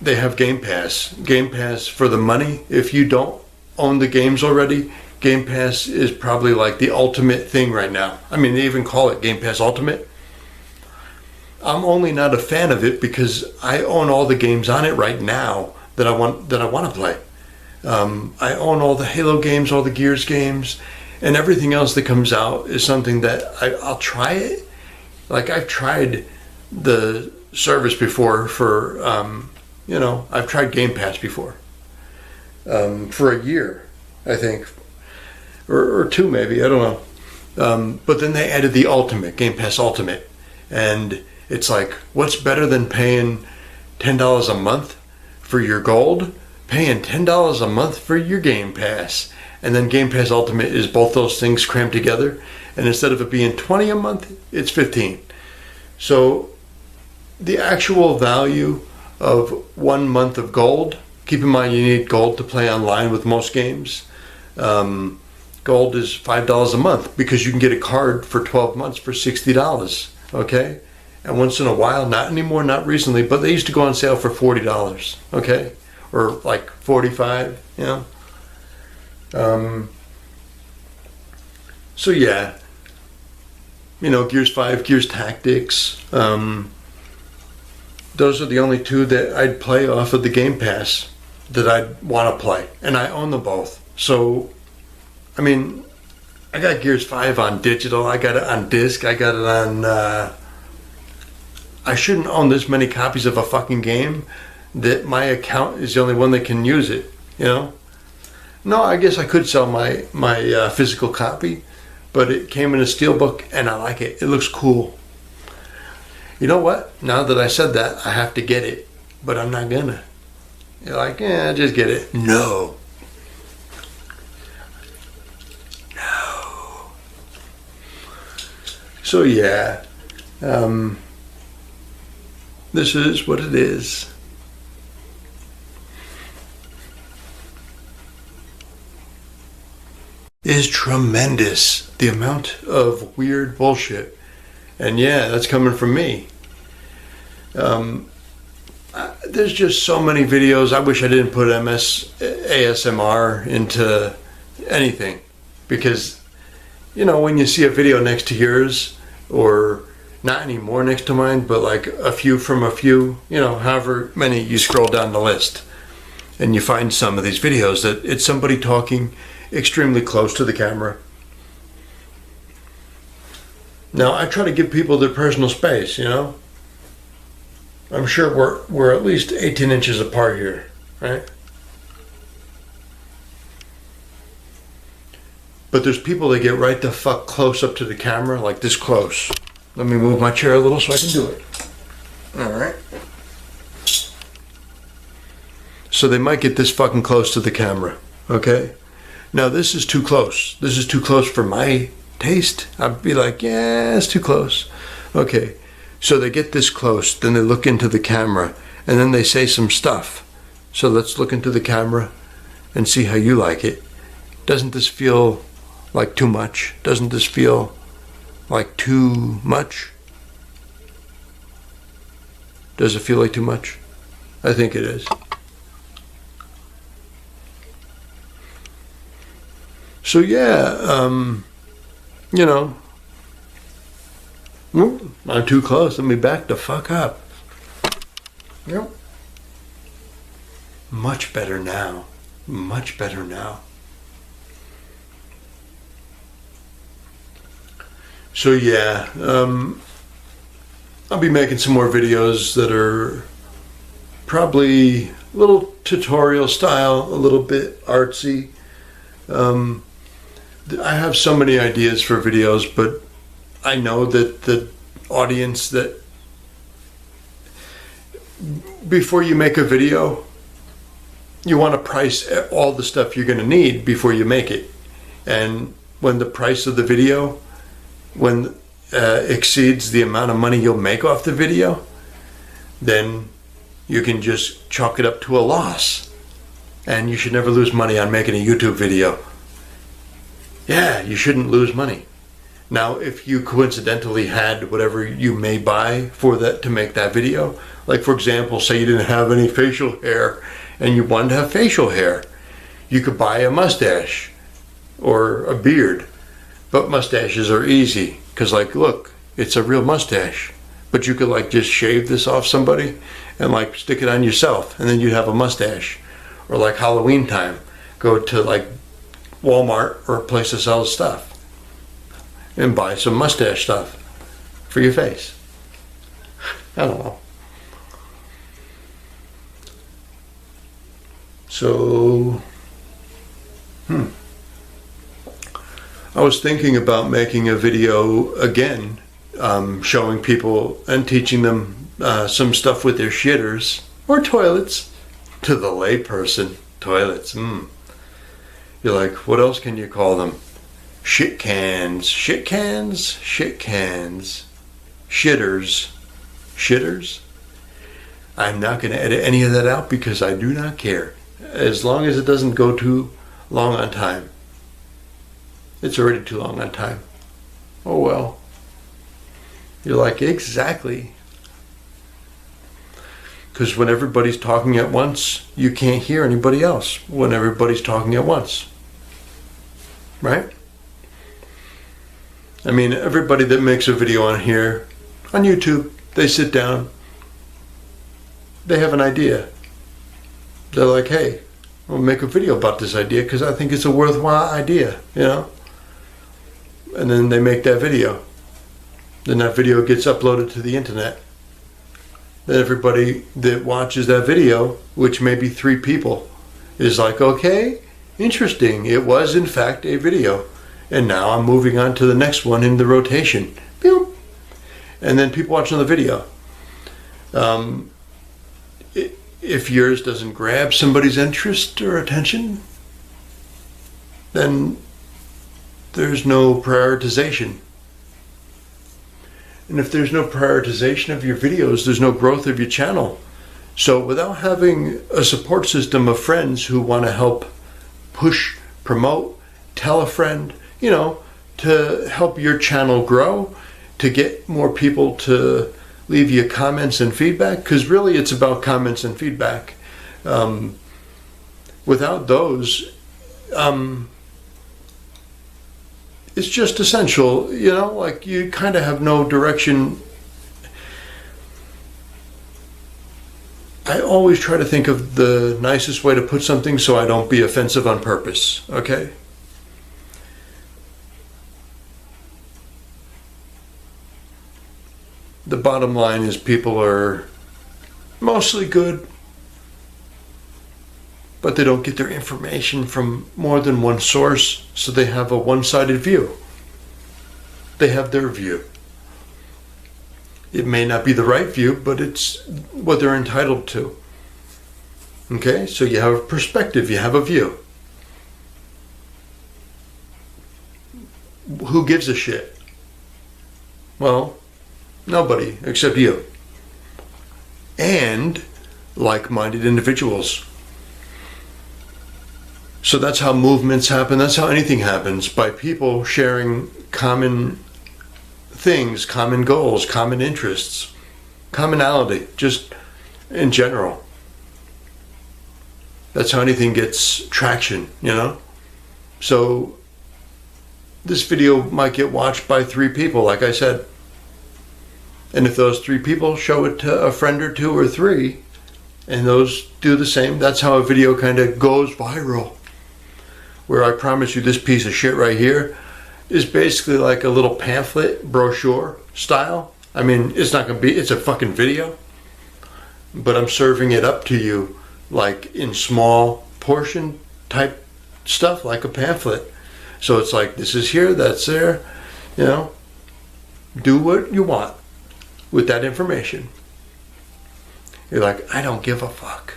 they have Game Pass. Game Pass for the money. If you don't own the games already, Game Pass is probably like the ultimate thing right now. I mean, they even call it Game Pass Ultimate. I'm only not a fan of it because I own all the games on it right now that I want to play. I own all the Halo games, all the Gears games, and everything else that comes out is something that I'll try it. Like I've tried the service before for, I've tried Game Pass before for a year, I think. Or two maybe, I don't know. But then they added the Ultimate, Game Pass Ultimate. And it's like, what's better than paying $10 a month for your gold? Paying $10 a month for your Game Pass. And then Game Pass Ultimate is both those things crammed together. And instead of it being $20 a month, it's $15. So the actual value of 1 month of gold, keep in mind you need gold to play online with most games. Gold is $5 a month because you can get a card for 12 months for $60, okay? And once in a while, not anymore, not recently, but they used to go on sale for $40, okay? Or like $45, So yeah, Gears 5, Gears Tactics, those are the only two that I'd play off of the Game Pass that I'd want to play. And I own them both. So I got Gears 5 on digital, I got it on disc, I got it on, I shouldn't own this many copies of a fucking game that my account is the only one that can use it, you know? No, I guess I could sell my physical copy, but it came in a steelbook and I like it. It looks cool. You know what? Now that I said that, I have to get it, but I'm not gonna. You're like, yeah, just get it. No. No. So yeah, this is what it is. Is tremendous. The amount of weird bullshit. And yeah, that's coming from me. There's just so many videos. I wish I didn't put ASMR into anything. Because, you know, when you see a video next to yours, or not anymore next to mine, but like a few from a few, you know, however many you scroll down the list, and you find some of these videos that it's somebody talking extremely close to the camera. Now, I try to give people their personal space, you know. I'm sure we're at least 18 inches apart here, right? But there's people that get right the fuck close up to the camera, like this close. Let me move my chair a little so I can do it. All right. So they might get this fucking close to the camera, okay? Now this is too close. This is too close for my taste. I'd be like, yeah, it's too close. Okay, so they get this close, then they look into the camera, and then they say some stuff. So let's look into the camera and see how you like it. Doesn't this feel like too much? Doesn't this feel like too much? Does it feel like too much? I think it is. So yeah, you know, I'm too close. Let me back the fuck up. Yep. Much better now. Much better now. So yeah, I'll be making some more videos that are probably a little tutorial style, a little bit artsy. I have so many ideas for videos, but I know that the audience that before you make a video, you want to price all the stuff you're going to need before you make it. And when the price of the video exceeds the amount of money you'll make off the video, then you can just chalk it up to a loss. And you should never lose money on making a YouTube video. Yeah, you shouldn't lose money. Now, if you coincidentally had whatever you may buy for that to make that video, like for example, say you didn't have any facial hair and you wanted to have facial hair, you could buy a mustache or a beard. But mustaches are easy because, like, look, it's a real mustache. But you could like just shave this off somebody and like stick it on yourself, and then you'd have a mustache. Or like Halloween time, go to like Walmart or a place that sells stuff and buy some mustache stuff for your face. I don't know. So, I was thinking about making a video again, showing people and teaching them some stuff with their shitters or toilets. To the layperson, toilets. You're like, what else can you call them? Shit cans, shit cans, shit cans, shitters, shitters. I'm not going to edit any of that out because I do not care. As long as it doesn't go too long on time. It's already too long on time. Oh well. You're like, exactly. Because when everybody's talking at once, you can't hear anybody else when everybody's talking at once. Right? I mean, everybody that makes a video on here, on YouTube, they sit down, they have an idea. They're like, hey, I'll make a video about this idea because I think it's a worthwhile idea, you know? And then they make that video. Then that video gets uploaded to the internet. Then everybody that watches that video, which may be 3 people, is like, okay, interesting. It was in fact a video. And now I'm moving on to the next one in the rotation. Boop. And then people watching the video. If yours doesn't grab somebody's interest or attention, then there's no prioritization. And if there's no prioritization of your videos, there's no growth of your channel. So without having a support system of friends who want to help push, promote, tell a friend, you know, to help your channel grow, to get more people to leave you comments and feedback, because really it's about comments and feedback. Without those, it's just essential, you know, like you kind of have no direction. I always try to think of the nicest way to put something so I don't be offensive on purpose, okay? The bottom line is people are mostly good, but they don't get their information from more than one source, so they have a one-sided view. They have their view. It may not be the right view, but it's what they're entitled to. Okay, so you have a perspective, you have a view. Who gives a shit? Well, nobody except you. And like-minded individuals. So that's how movements happen, that's how anything happens, by people sharing common things, common goals, common interests, commonality, just in general. That's how anything gets traction, you know? So this video might get watched by 3 people, like I said. And if those 3 people show it to a friend or 2 or 3, and those do the same, that's how a video kind of goes viral. Where I promise you this piece of shit right here is basically like a little pamphlet, brochure style. I mean, it's not gonna be, it's a fucking video, but I'm serving it up to you like in small portion type stuff, like a pamphlet. So it's like, this is here, that's there, you know, do what you want with that information. You're like, I don't give a fuck.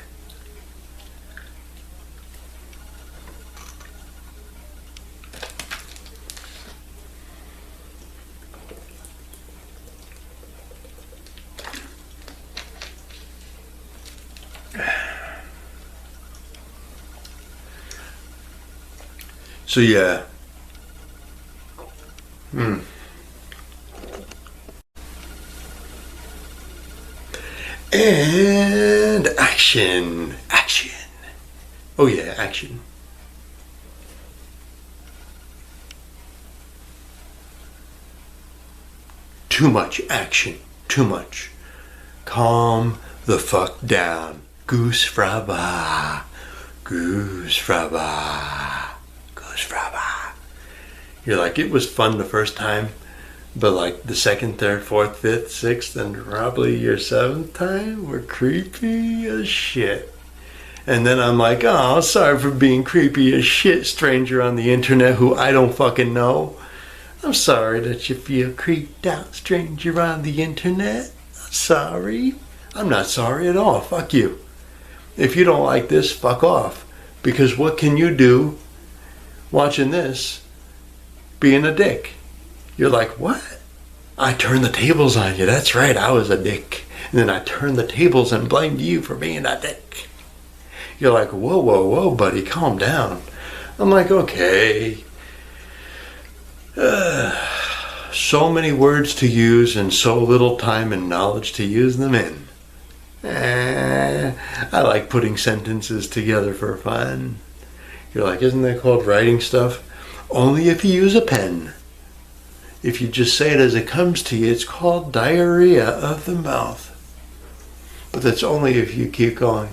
So yeah. And action. Action. Oh yeah, action. Too much action. Too much. Calm the fuck down. Goose fraba. Goose fraba. Goose fraba. You're like, it was fun the first time, but like the 2nd, 3rd, 4th, 5th, 6th, and probably your 7th time were creepy as shit. And then I'm like, oh, sorry for being creepy as shit, stranger on the internet who I don't fucking know. I'm sorry that you feel creeped out, stranger on the internet. I'm sorry. I'm not sorry at all. Fuck you. If you don't like this, fuck off. Because what can you do watching this being a dick? You're like, what? I turned the tables on you. That's right, I was a dick. And then I turned the tables and blamed you for being a dick. You're like, whoa, whoa, whoa, buddy, calm down. I'm like, okay. So many words to use and so little time and knowledge to use them in. I like putting sentences together for fun. You're like, isn't that called writing stuff? Only if you use a pen. If you just say it as it comes to you, it's called diarrhea of the mouth. But that's only if you keep going.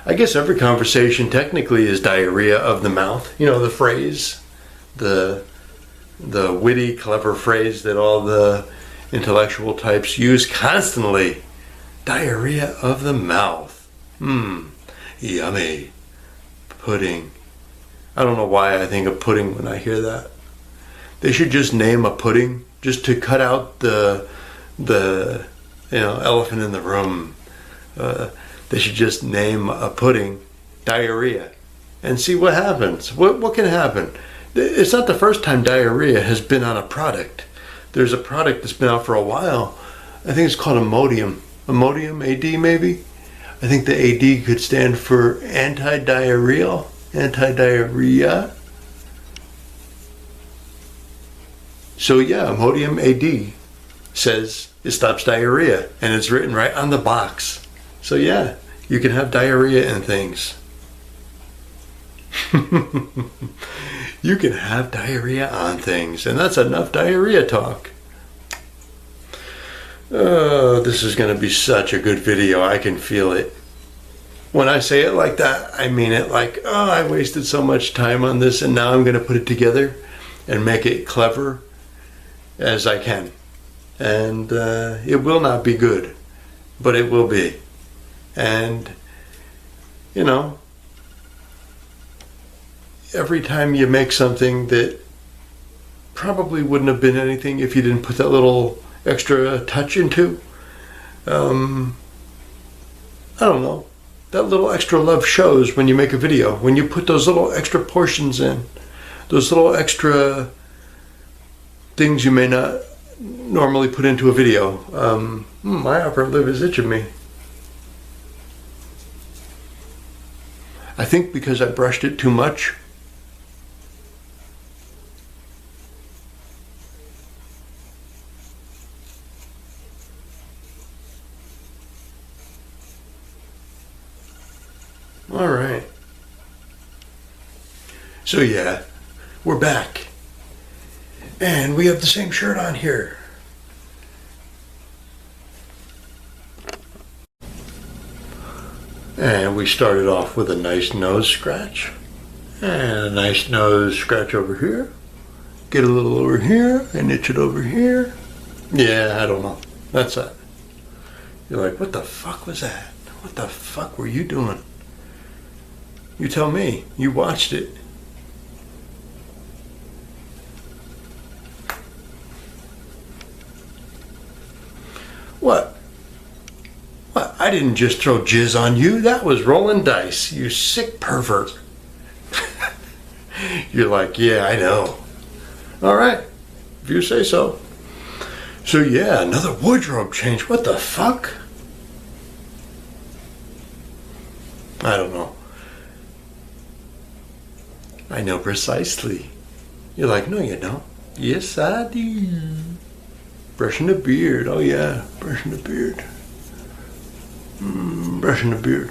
I guess every conversation technically is diarrhea of the mouth. You know, the phrase, the witty, clever phrase that all the intellectual types use constantly Diarrhea of the mouth. Yummy. Pudding. I don't know why I think of pudding when I hear that. They should just name a pudding just to cut out the elephant in the room. They should just name a pudding diarrhea and see what happens. What can happen? It's not the first time diarrhea has been on a product. There's a product that's been out for a while. I think it's called Imodium. Imodium, AD maybe? I think the AD could stand for anti-diarrheal. Anti-diarrhea. So yeah, Imodium AD says it stops diarrhea, and it's written right on the box. So yeah, you can have diarrhea and things. You can have diarrhea on things, and that's enough diarrhea talk. Oh, this is going to be such a good video. I can feel it. When I say it like that, I mean it like, oh, I wasted so much time on this, and now I'm going to put it together and make it clever as I can. And it will not be good, but it will be. And, you know, every time you make something that probably wouldn't have been anything if you didn't put that little extra touch into, I don't know, that little extra love shows when you make a video, when you put those little extra portions in, those little extra things you may not normally put into a video. My upper lip is itching me. I think because I brushed it too much. All right. So yeah, we're back. And we have the same shirt on here. And we started off with a nice nose scratch. And a nice nose scratch over here. Get a little over here and itch it over here. Yeah, I don't know. That's it. You're like, what the fuck was that? What the fuck were you doing? You tell me. You watched it. What? What? I didn't just throw jizz on you. That was rolling dice. You sick pervert. You're like, yeah, I know. All right. If you say so. So yeah, another wardrobe change. What the fuck? I don't know. I know precisely. You're like, no, you don't. Yes, I do. Brushing the beard. Oh yeah, brushing the beard. Brushing the beard.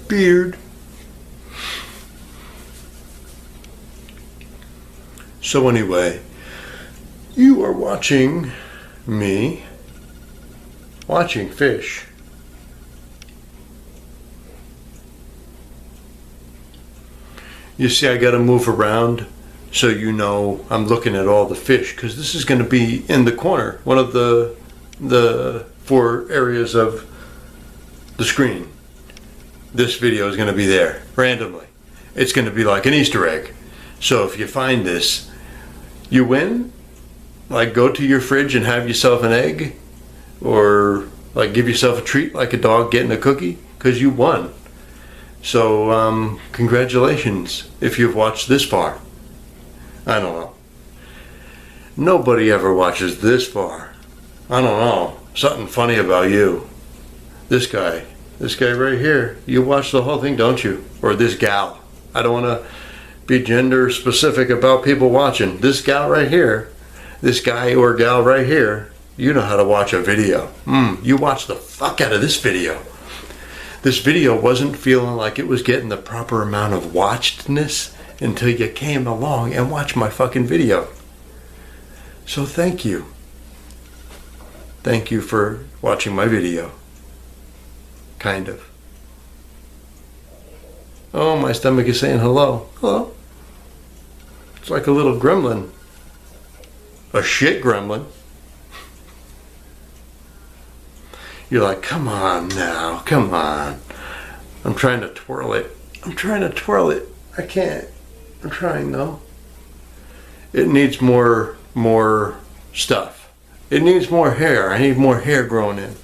Beard. So anyway, you are watching me watching fish. You see, I got to move around so you know I'm looking at all the fish, because this is going to be in the corner, one of the 4 areas of the screen. This video is going to be there randomly. It's going to be like an Easter egg. So if you find this, you win. Like, go to your fridge and have yourself an egg, or like give yourself a treat like a dog getting a cookie, because you won. So congratulations if you've watched this far. I don't know. Nobody ever watches this far. I don't know. Something funny about you. This guy right here. You watch the whole thing, don't you? Or this gal. I don't want to be gender specific about people watching. This gal right here, this guy or gal right here, you know how to watch a video. You watch the fuck out of this video. This video wasn't feeling like it was getting the proper amount of watchedness until you came along and watched my fucking video. So thank you. Thank you for watching my video. Kind of. Oh, my stomach is saying hello. Hello. It's like a little gremlin. A shit gremlin. You're like, come on now, come on. I'm trying to twirl it. I'm trying to twirl it. I can't. I'm trying though. It needs more stuff. It needs more hair. I need more hair growing in.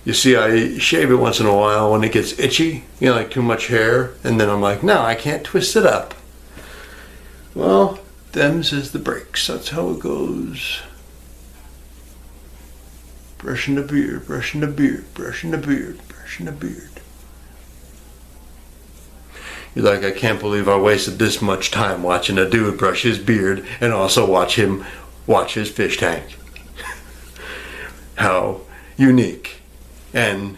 You see, I shave it once in a while when it gets itchy, you know, like too much hair, and then I'm like, no, I can't twist it up. Well, them's is the breaks. That's how it goes. Brushing the beard, brushing the beard, brushing the beard, brushing the beard. You're like, I can't believe I wasted this much time watching a dude brush his beard and also watch him watch his fish tank. How unique and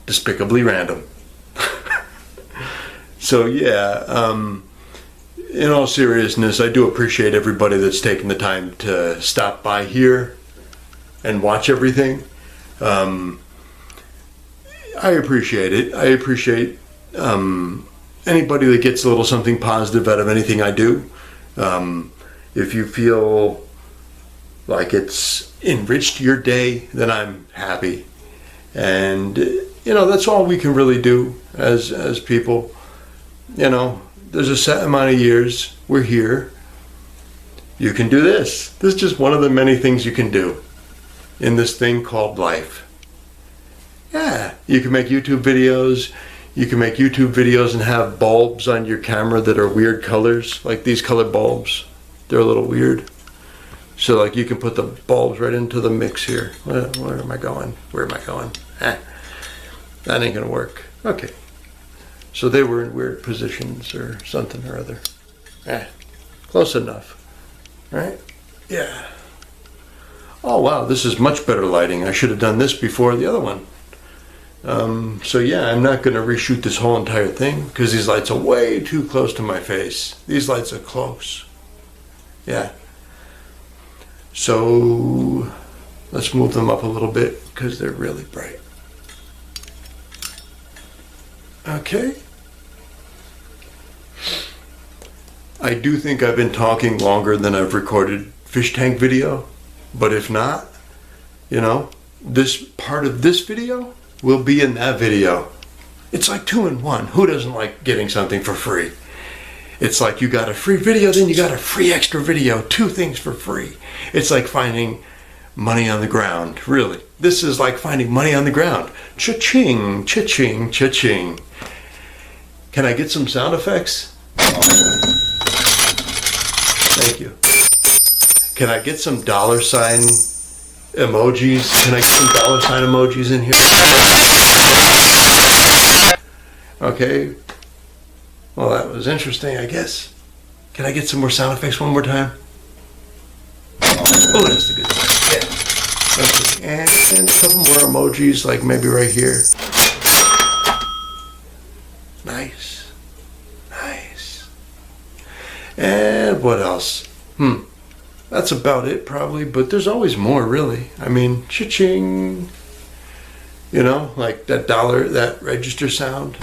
despicably random. So yeah, in all seriousness, I do appreciate everybody that's taken the time to stop by here and watch everything. I appreciate it. I appreciate anybody that gets a little something positive out of anything I do. If you feel like it's enriched your day, then I'm happy. And you know, that's all we can really do as people. You know, there's a set amount of years we're here. You can do this. This is just one of the many things you can do in this thing called life. Yeah, you can make YouTube videos. You can make YouTube videos and have bulbs on your camera that are weird colors, like these color bulbs. They're a little weird. So like you can put the bulbs right into the mix here. Where am I going? Where am I going? That ain't gonna work. Okay. So they were in weird positions or something or other. Close enough. Right? Yeah. Oh wow, this is much better lighting. I should have done this before the other one. So yeah, I'm not going to reshoot this whole entire thing because these lights are way too close to my face. These lights are close. Yeah. So let's move them up a little bit because they're really bright. Okay. I do think I've been talking longer than I've recorded fish tank video, but if not, you know, this part of this video will be in that video. It's like 2 in 1. Who doesn't like getting something for free? It's like you got a free video, then you got a free extra video. 2 things for free. It's like finding money on the ground, really. This is like finding money on the ground. Cha-ching, cha-ching, cha-ching. Can I get some sound effects? Thank you. Can I get some dollar sign emojis? Can I get some dollar sign emojis in here? Okay. Well, that was interesting, I guess. Can I get some more sound effects one more time? Oh, that's the good one. Yeah. Okay. And a couple more emojis, like maybe right here. Nice. Nice. And what else? That's about it probably, but there's always more really. I mean, cha-ching. You know, like that dollar, that register sound.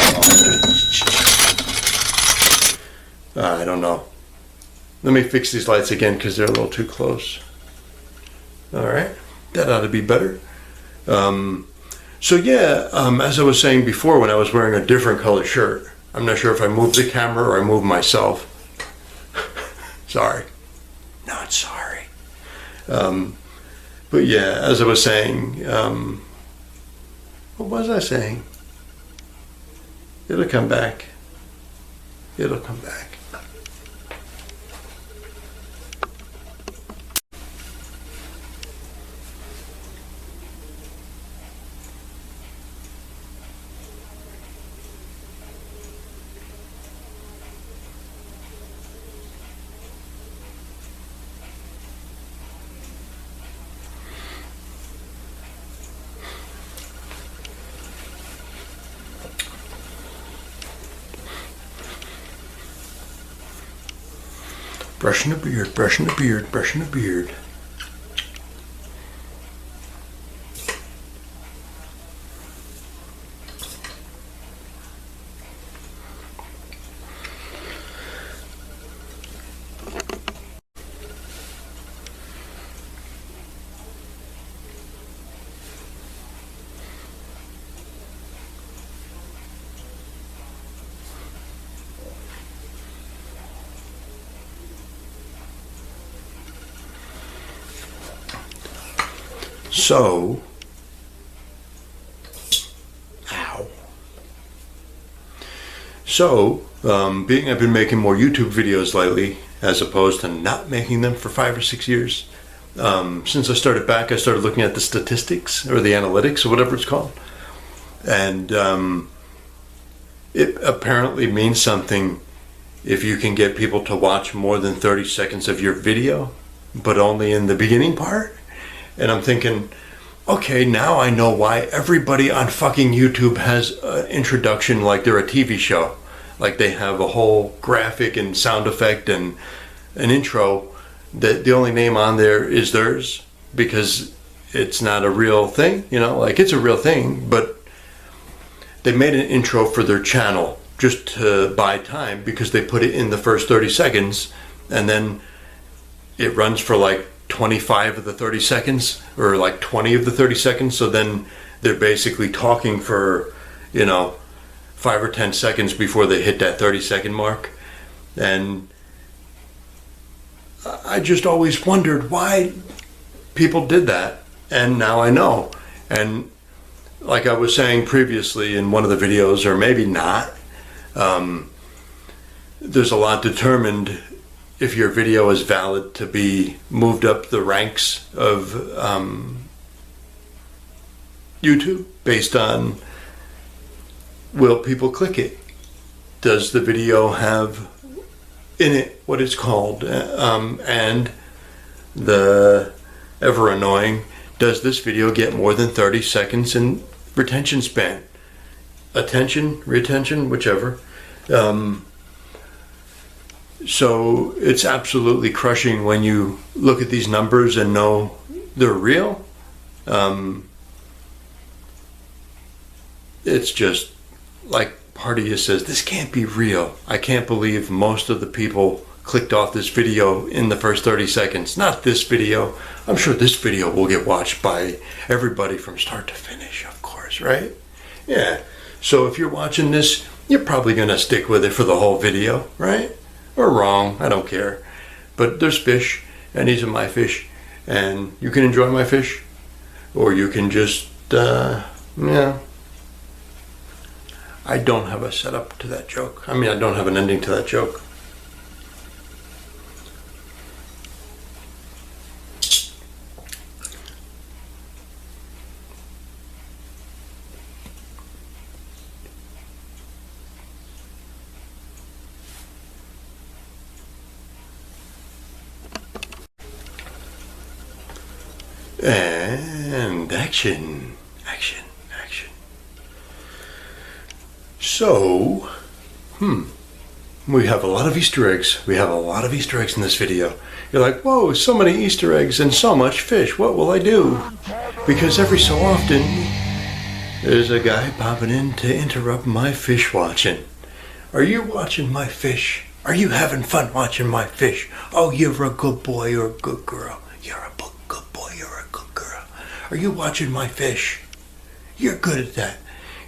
I don't know. Let me fix these lights again because they're a little too close. All right, that ought to be better. So yeah, as I was saying before, when I was wearing a different color shirt, I'm not sure if I moved the camera or I moved myself. Sorry. Not sorry. But yeah, as I was saying, what was I saying? It'll come back. It'll come back. Brushing the beard, brushing the beard, brushing the beard. So, ow. So, being I've been making more YouTube videos lately, as opposed to not making them for 5 or 6 years. Since I started back, I started looking at the statistics, or the analytics, or whatever it's called. And it apparently means something if you can get people to watch more than 30 seconds of your video, but only in the beginning part. And I'm thinking, okay, now I know why everybody on fucking YouTube has an introduction like they're a TV show. Like they have a whole graphic and sound effect and an intro that the only name on there is theirs, because it's not a real thing, you know, like it's a real thing, but they made an intro for their channel just to buy time, because they put it in the first 30 seconds and then it runs for like 25 of the 30 seconds or like 20 of the 30 seconds. So then they're basically talking for, you know, 5 or 10 seconds before they hit that 30-second mark. And I just always wondered why people did that, and now I know. And like I was saying previously in one of the videos, or maybe not, there's a lot determined if your video is valid to be moved up the ranks of YouTube based on, will people click it? Does the video have in it what it's called? And the ever annoying, does this video get more than 30 seconds in retention span? Attention, retention, whichever. So it's absolutely crushing when you look at these numbers and know they're real. It's just like part of you says, this can't be real. I can't believe most of the people clicked off this video in the first 30 seconds. Not this video. I'm sure this video will get watched by everybody from start to finish, of course, right? Yeah. So if you're watching this, you're probably going to stick with it for the whole video, right? Or wrong, I don't care. But there's fish, and these are my fish, and you can enjoy my fish, or you can just, yeah. I don't have a setup to that joke. I mean, I don't have an ending to that joke. And action, action, action. So, we have a lot of Easter eggs. We have a lot of Easter eggs in this video. You're like, whoa, so many Easter eggs and so much fish. What will I do? Because every so often, there's a guy popping in to interrupt my fish watching. Are you watching my fish? Are you having fun watching my fish? Oh, you're a good boy or a good girl. You're a good boy or a good girl. Are you watching my fish? You're good at that.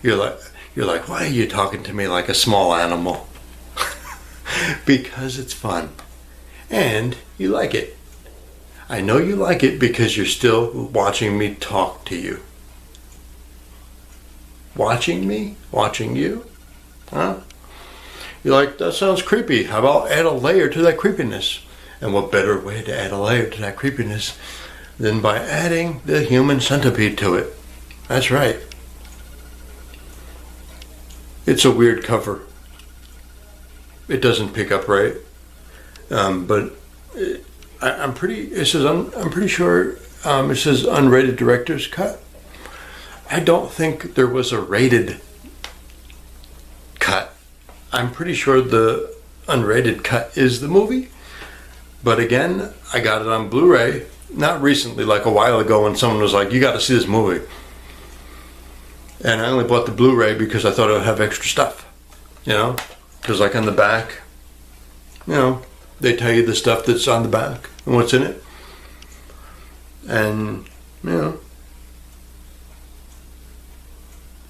You're like, why are you talking to me like a small animal? Because it's fun. And you like it. I know you like it because you're still watching me talk to you. Watching me? Watching you? Huh? You're like, that sounds creepy. How about add a layer to that creepiness? And what better way to add a layer to that creepiness than by adding the human centipede to it? That's right. It's a weird cover. It doesn't pick up right, but I'm pretty sure it says unrated director's cut. I don't think there was a rated cut. I'm pretty sure the unrated cut is the movie. But again, I got it on Blu-ray, not recently, like a while ago, when someone was like, you got to see this movie. And I only bought the Blu-ray because I thought it would have extra stuff, you know? Because like on the back, you know, they tell you the stuff that's on the back and what's in it. And, you know,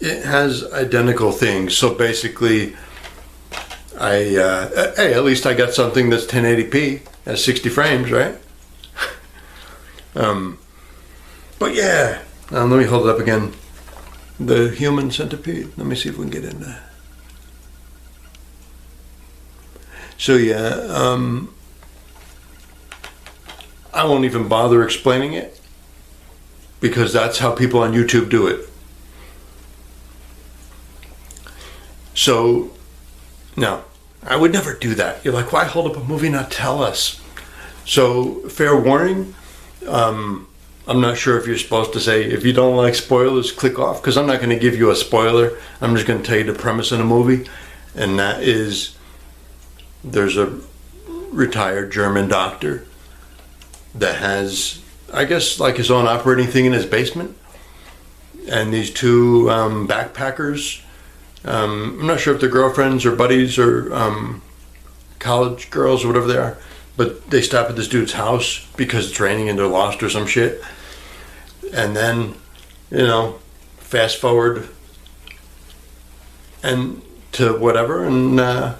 it has identical things. So basically, hey, at least I got something that's 1080p at 60 frames, right? But But yeah, let me hold it up again. The human centipede. Let me see if we can get into that. So yeah, I won't even bother explaining it because that's how people on YouTube do it. So, no, I would never do that. You're like, why hold up a movie and not tell us? So, fair warning, I'm not sure if you're supposed to say, if you don't like spoilers, click off, because I'm not going to give you a spoiler. I'm just going to tell you the premise of the movie, and that is there's a retired German doctor that has, I guess, like his own operating thing in his basement, and these two backpackers, I'm not sure if they're girlfriends or buddies or college girls or whatever they are, but they stop at this dude's house because it's raining and they're lost or some shit. And then, fast forward and to whatever, and the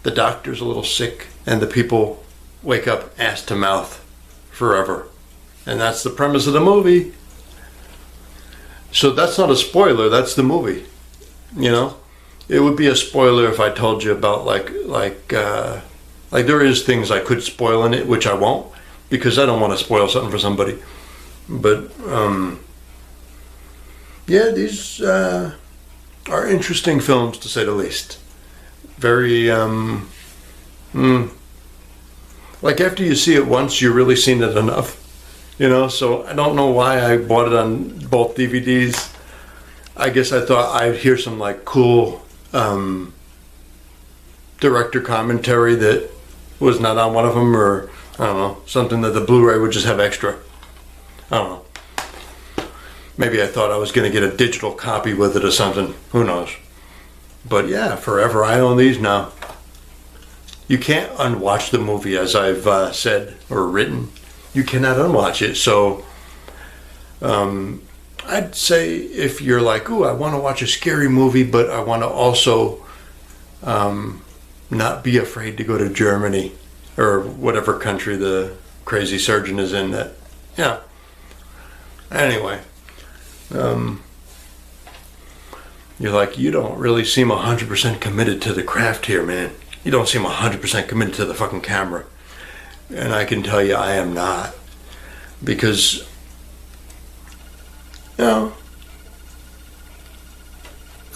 doctor's a little sick and the people wake up ass to mouth forever. And that's the premise of the movie. So that's not a spoiler, that's the movie. It would be a spoiler if I told you about like there is things I could spoil in it, which I won't, because I don't want to spoil something for somebody. But yeah, these are interesting films, to say the least. Very like after you see it once, you've really seen it enough. So I don't know why I bought it on both DVDs. I guess I thought I'd hear some like cool director commentary that was not on one of them, or I don't know, something that the Blu-ray would just have extra. I don't know. Maybe I thought I was going to get a digital copy with it or something. Who knows? But yeah, forever I own these now. You can't unwatch the movie, as I've said or written. You cannot unwatch it. So I'd say if you're like, ooh, I want to watch a scary movie, but I want to also not be afraid to go to Germany or whatever country the crazy surgeon is in, that, yeah. Anyway, you're like, you don't really seem 100% committed to the craft here, man. You don't seem 100% committed to the fucking camera. And I can tell you I am not. Because,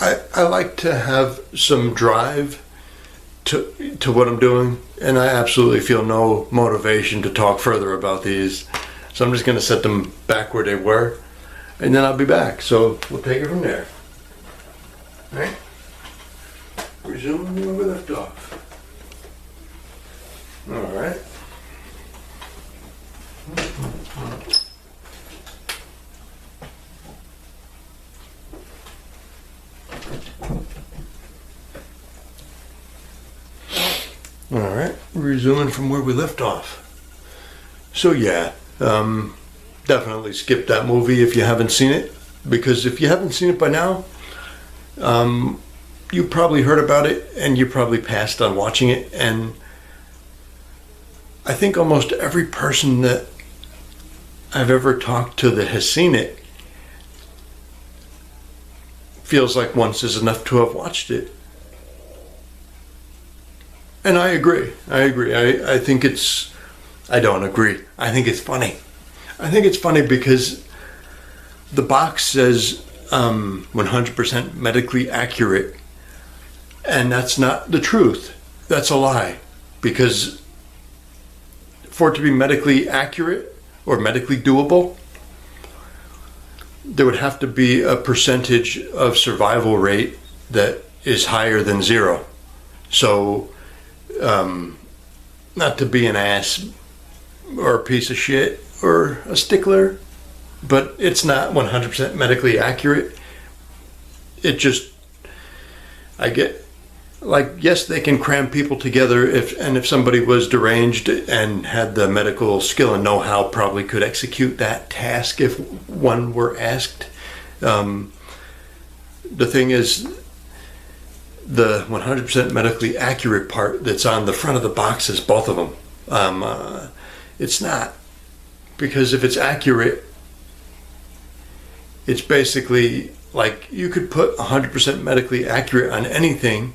I like to have some drive to what I'm doing, and I absolutely feel no motivation to talk further about these. So I'm just going to set them back where they were, and then I'll be back. So we'll take it from there. All right? Resuming where we left off. All right. All right, resuming from where we left off. So yeah, definitely skip that movie if you haven't seen it, because if you haven't seen it by now, you probably heard about it and you probably passed on watching it. And I think almost every person that I've ever talked to that has seen it feels like once is enough to have watched it. And I agree. I think it's... I don't agree. I think it's funny. I think it's funny because the box says 100% medically accurate. And that's not the truth. That's a lie. Because for it to be medically accurate or medically doable, there would have to be a percentage of survival rate that is higher than 0. So... not to be an ass or a piece of shit or a stickler, but it's not 100% medically accurate. It just, I get, like, yes, they can cram people together if somebody was deranged and had the medical skill and know-how, probably could execute that task if one were asked. The thing is, the 100% medically accurate part that's on the front of the boxes, both of them, it's not Because if it's accurate, it's basically like you could put 100% medically accurate on anything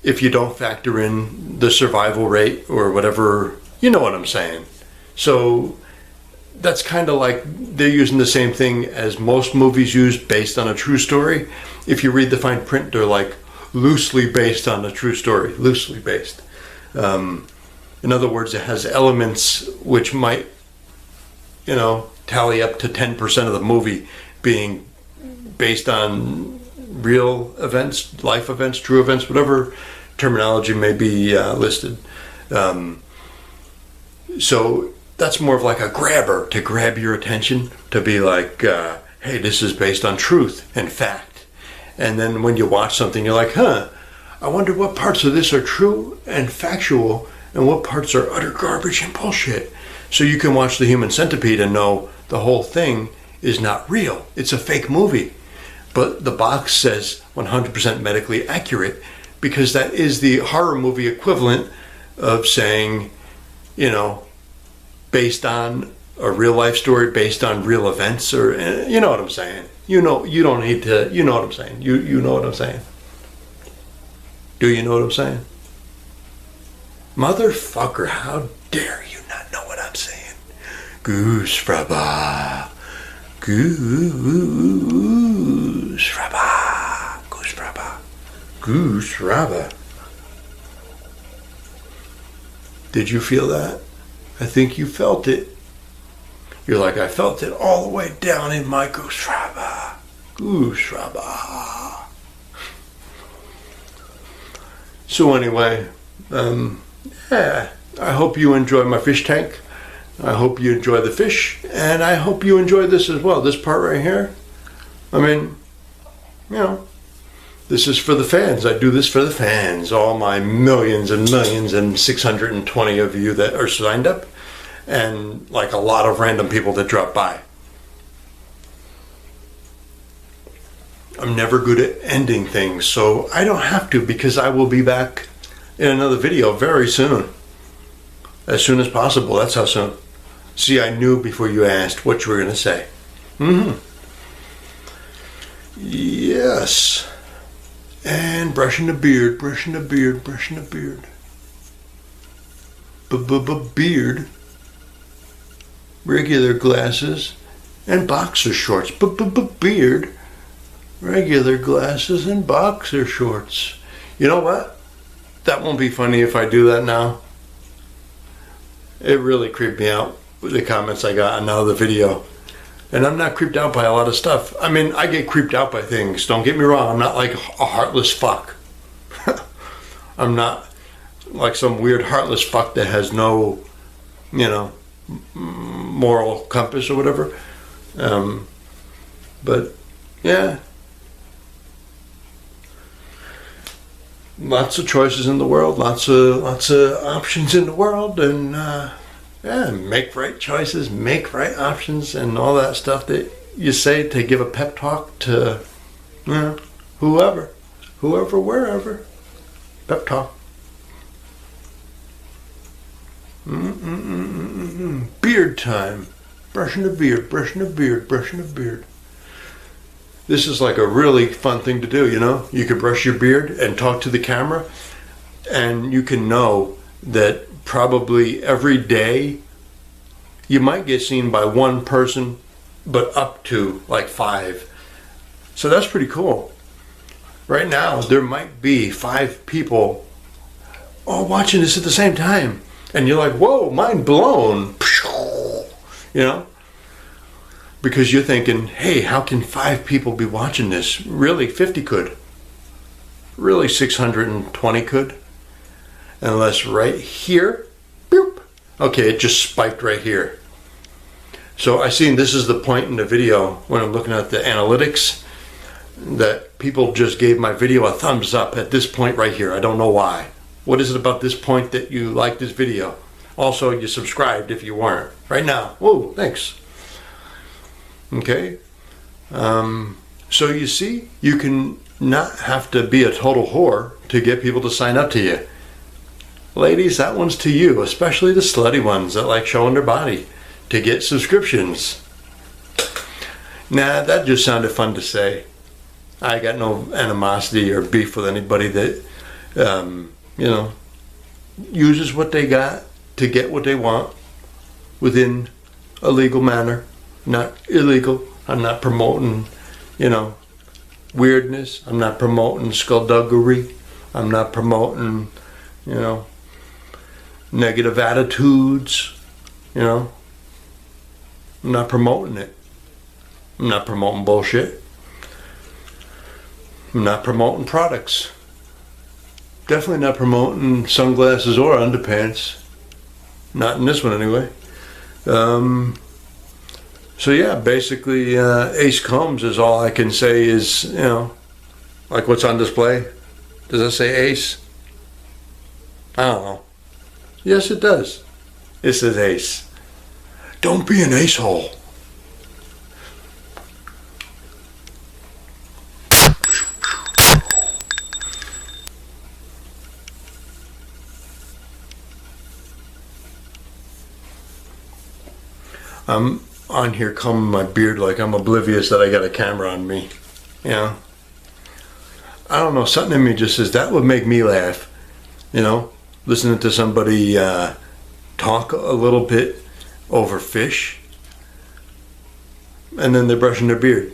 if you don't factor in the survival rate or whatever, you know what I'm saying. So that's kind of like they're using the same thing as most movies use based on a true story. If you read the fine print, they're like loosely based on a true story, loosely based. In other words, it has elements which might, tally up to 10% of the movie being based on real events, life events, true events, whatever terminology may be listed. So that's more of like a grabber to grab your attention, to be like, hey, this is based on truth and fact. And then when you watch something, you're like, I wonder what parts of this are true and factual and what parts are utter garbage and bullshit. So you can watch The Human Centipede and know the whole thing is not real. It's a fake movie. But the box says 100% medically accurate, because that is the horror movie equivalent of saying, based on a real life story, based on real events, or you know what I'm saying. You don't need to, you know what I'm saying. You know what I'm saying. Do you know what I'm saying? Motherfucker, how dare you not know what I'm saying? Goose fraba. Goose fraba. Goose fraba. Goose fraba. Did you feel that? I think you felt it. You're like, I felt it all the way down in my goose fraba. Goose fraba. So anyway, I hope you enjoy my fish tank. I hope you enjoy the fish, and I hope you enjoy this as well. This part right here, I mean, this is for the fans. I do this for the fans. All my millions and millions and 620 of you that are signed up, and like a lot of random people that drop by. I'm never good at ending things, so I don't have to, because I will be back in another video very soon. As soon as possible. That's how soon. See, I knew before you asked what you were going to say. Yes. And brushing the beard, brushing the beard, brushing the beard. Beard. Regular glasses and boxer shorts. Beard. Regular glasses and boxer shorts. You know what? That won't be funny if I do that now. It really creeped me out with the comments I got on another video. And I'm not creeped out by a lot of stuff. I mean, I get creeped out by things. Don't get me wrong. I'm not like a heartless fuck. I'm not like some weird heartless fuck that has no, moral compass or whatever. But, yeah. Lots of choices in the world, lots of options in the world, and make right choices, make right options, and all that stuff that you say to give a pep talk to whoever, wherever. Pep talk. Beard time. Brushing the beard, brushing the beard, brushing the beard. This is like a really fun thing to do, You could brush your beard and talk to the camera, and you can know that probably every day you might get seen by one person, but up to like 5. So that's pretty cool. Right now, there might be 5 people all watching this at the same time. And you're like, whoa, mind blown. Because you're thinking, hey, how can 5 people be watching this? Really, 50 could. Really, 620 could. Unless right here, boop. Okay, it just spiked right here. So I seen this is the point in the video when I'm looking at the analytics that people just gave my video a thumbs up at this point right here. I don't know why. What is it about this point that you like this video? Also, you subscribed if you weren't. Right now. Whoa, thanks. Okay, so you see, you can not have to be a total whore to get people to sign up to you. Ladies, that one's to you, especially the slutty ones that like showing their body to get subscriptions. Nah, that just sounded fun to say. I got no animosity or beef with anybody that, uses what they got to get what they want within a legal manner, not illegal. I'm not promoting, weirdness. I'm not promoting skullduggery. I'm not promoting, negative attitudes. I'm not promoting it. I'm not promoting bullshit. I'm not promoting products. Definitely not promoting sunglasses or underpants. Not in this one anyway. So yeah, basically Ace Combs is all I can say is, like what's on display. Does that say Ace? I don't know. Yes, it does. It says Ace. Don't be an ace-hole. I'm on here combing my beard like I'm oblivious that I got a camera on me. I don't know, something in me just says that would make me laugh. Listening to somebody talk a little bit over fish and then they're brushing their beard.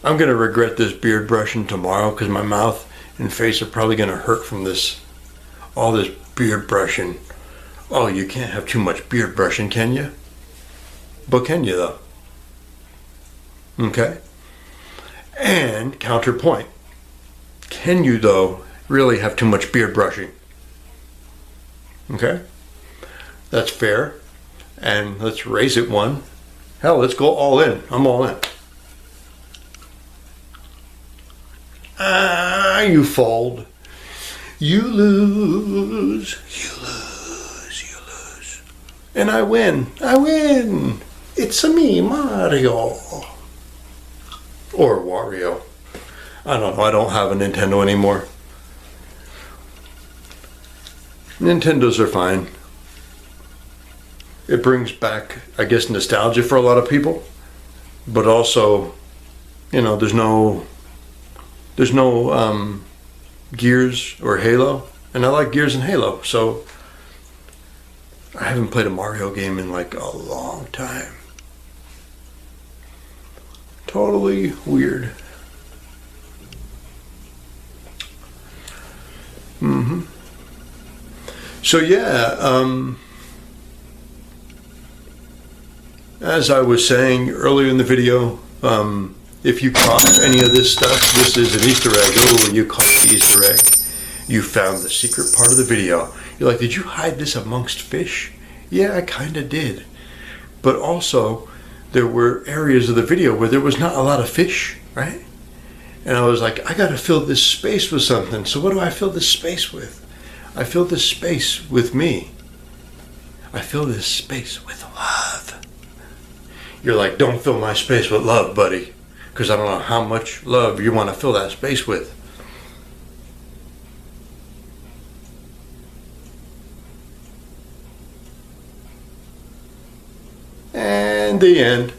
I'm going to regret this beard brushing tomorrow because my mouth and face are probably going to hurt from all this beard brushing. Oh, you can't have too much beard brushing, can you? But can you, though? Okay? And counterpoint. Can you, though, really have too much beard brushing? Okay? That's fair. And let's raise it one. Hell, let's go all in. I'm all in. You fold. You lose. You lose. And I win. I win. It's a me, Mario. Or Wario. I don't know. I don't have a Nintendo anymore. Nintendos are fine. It brings back, I guess, nostalgia for a lot of people. But also, there's no Gears or Halo. And I like Gears and Halo. So I haven't played a Mario game in like a long time. Totally weird. So yeah, as I was saying earlier in the video, if you caught any of this stuff, this is an Easter egg. Oh, you caught the Easter egg. You found the secret part of the video. You're like, did you hide this amongst fish? Yeah, I kind of did. But also, there were areas of the video where there was not a lot of fish, right? And I was like, I got to fill this space with something. So what do I fill this space with? I fill this space with me. I fill this space with love. You're like, don't fill my space with love, buddy. Because I don't know how much love you want to fill that space with. And the end.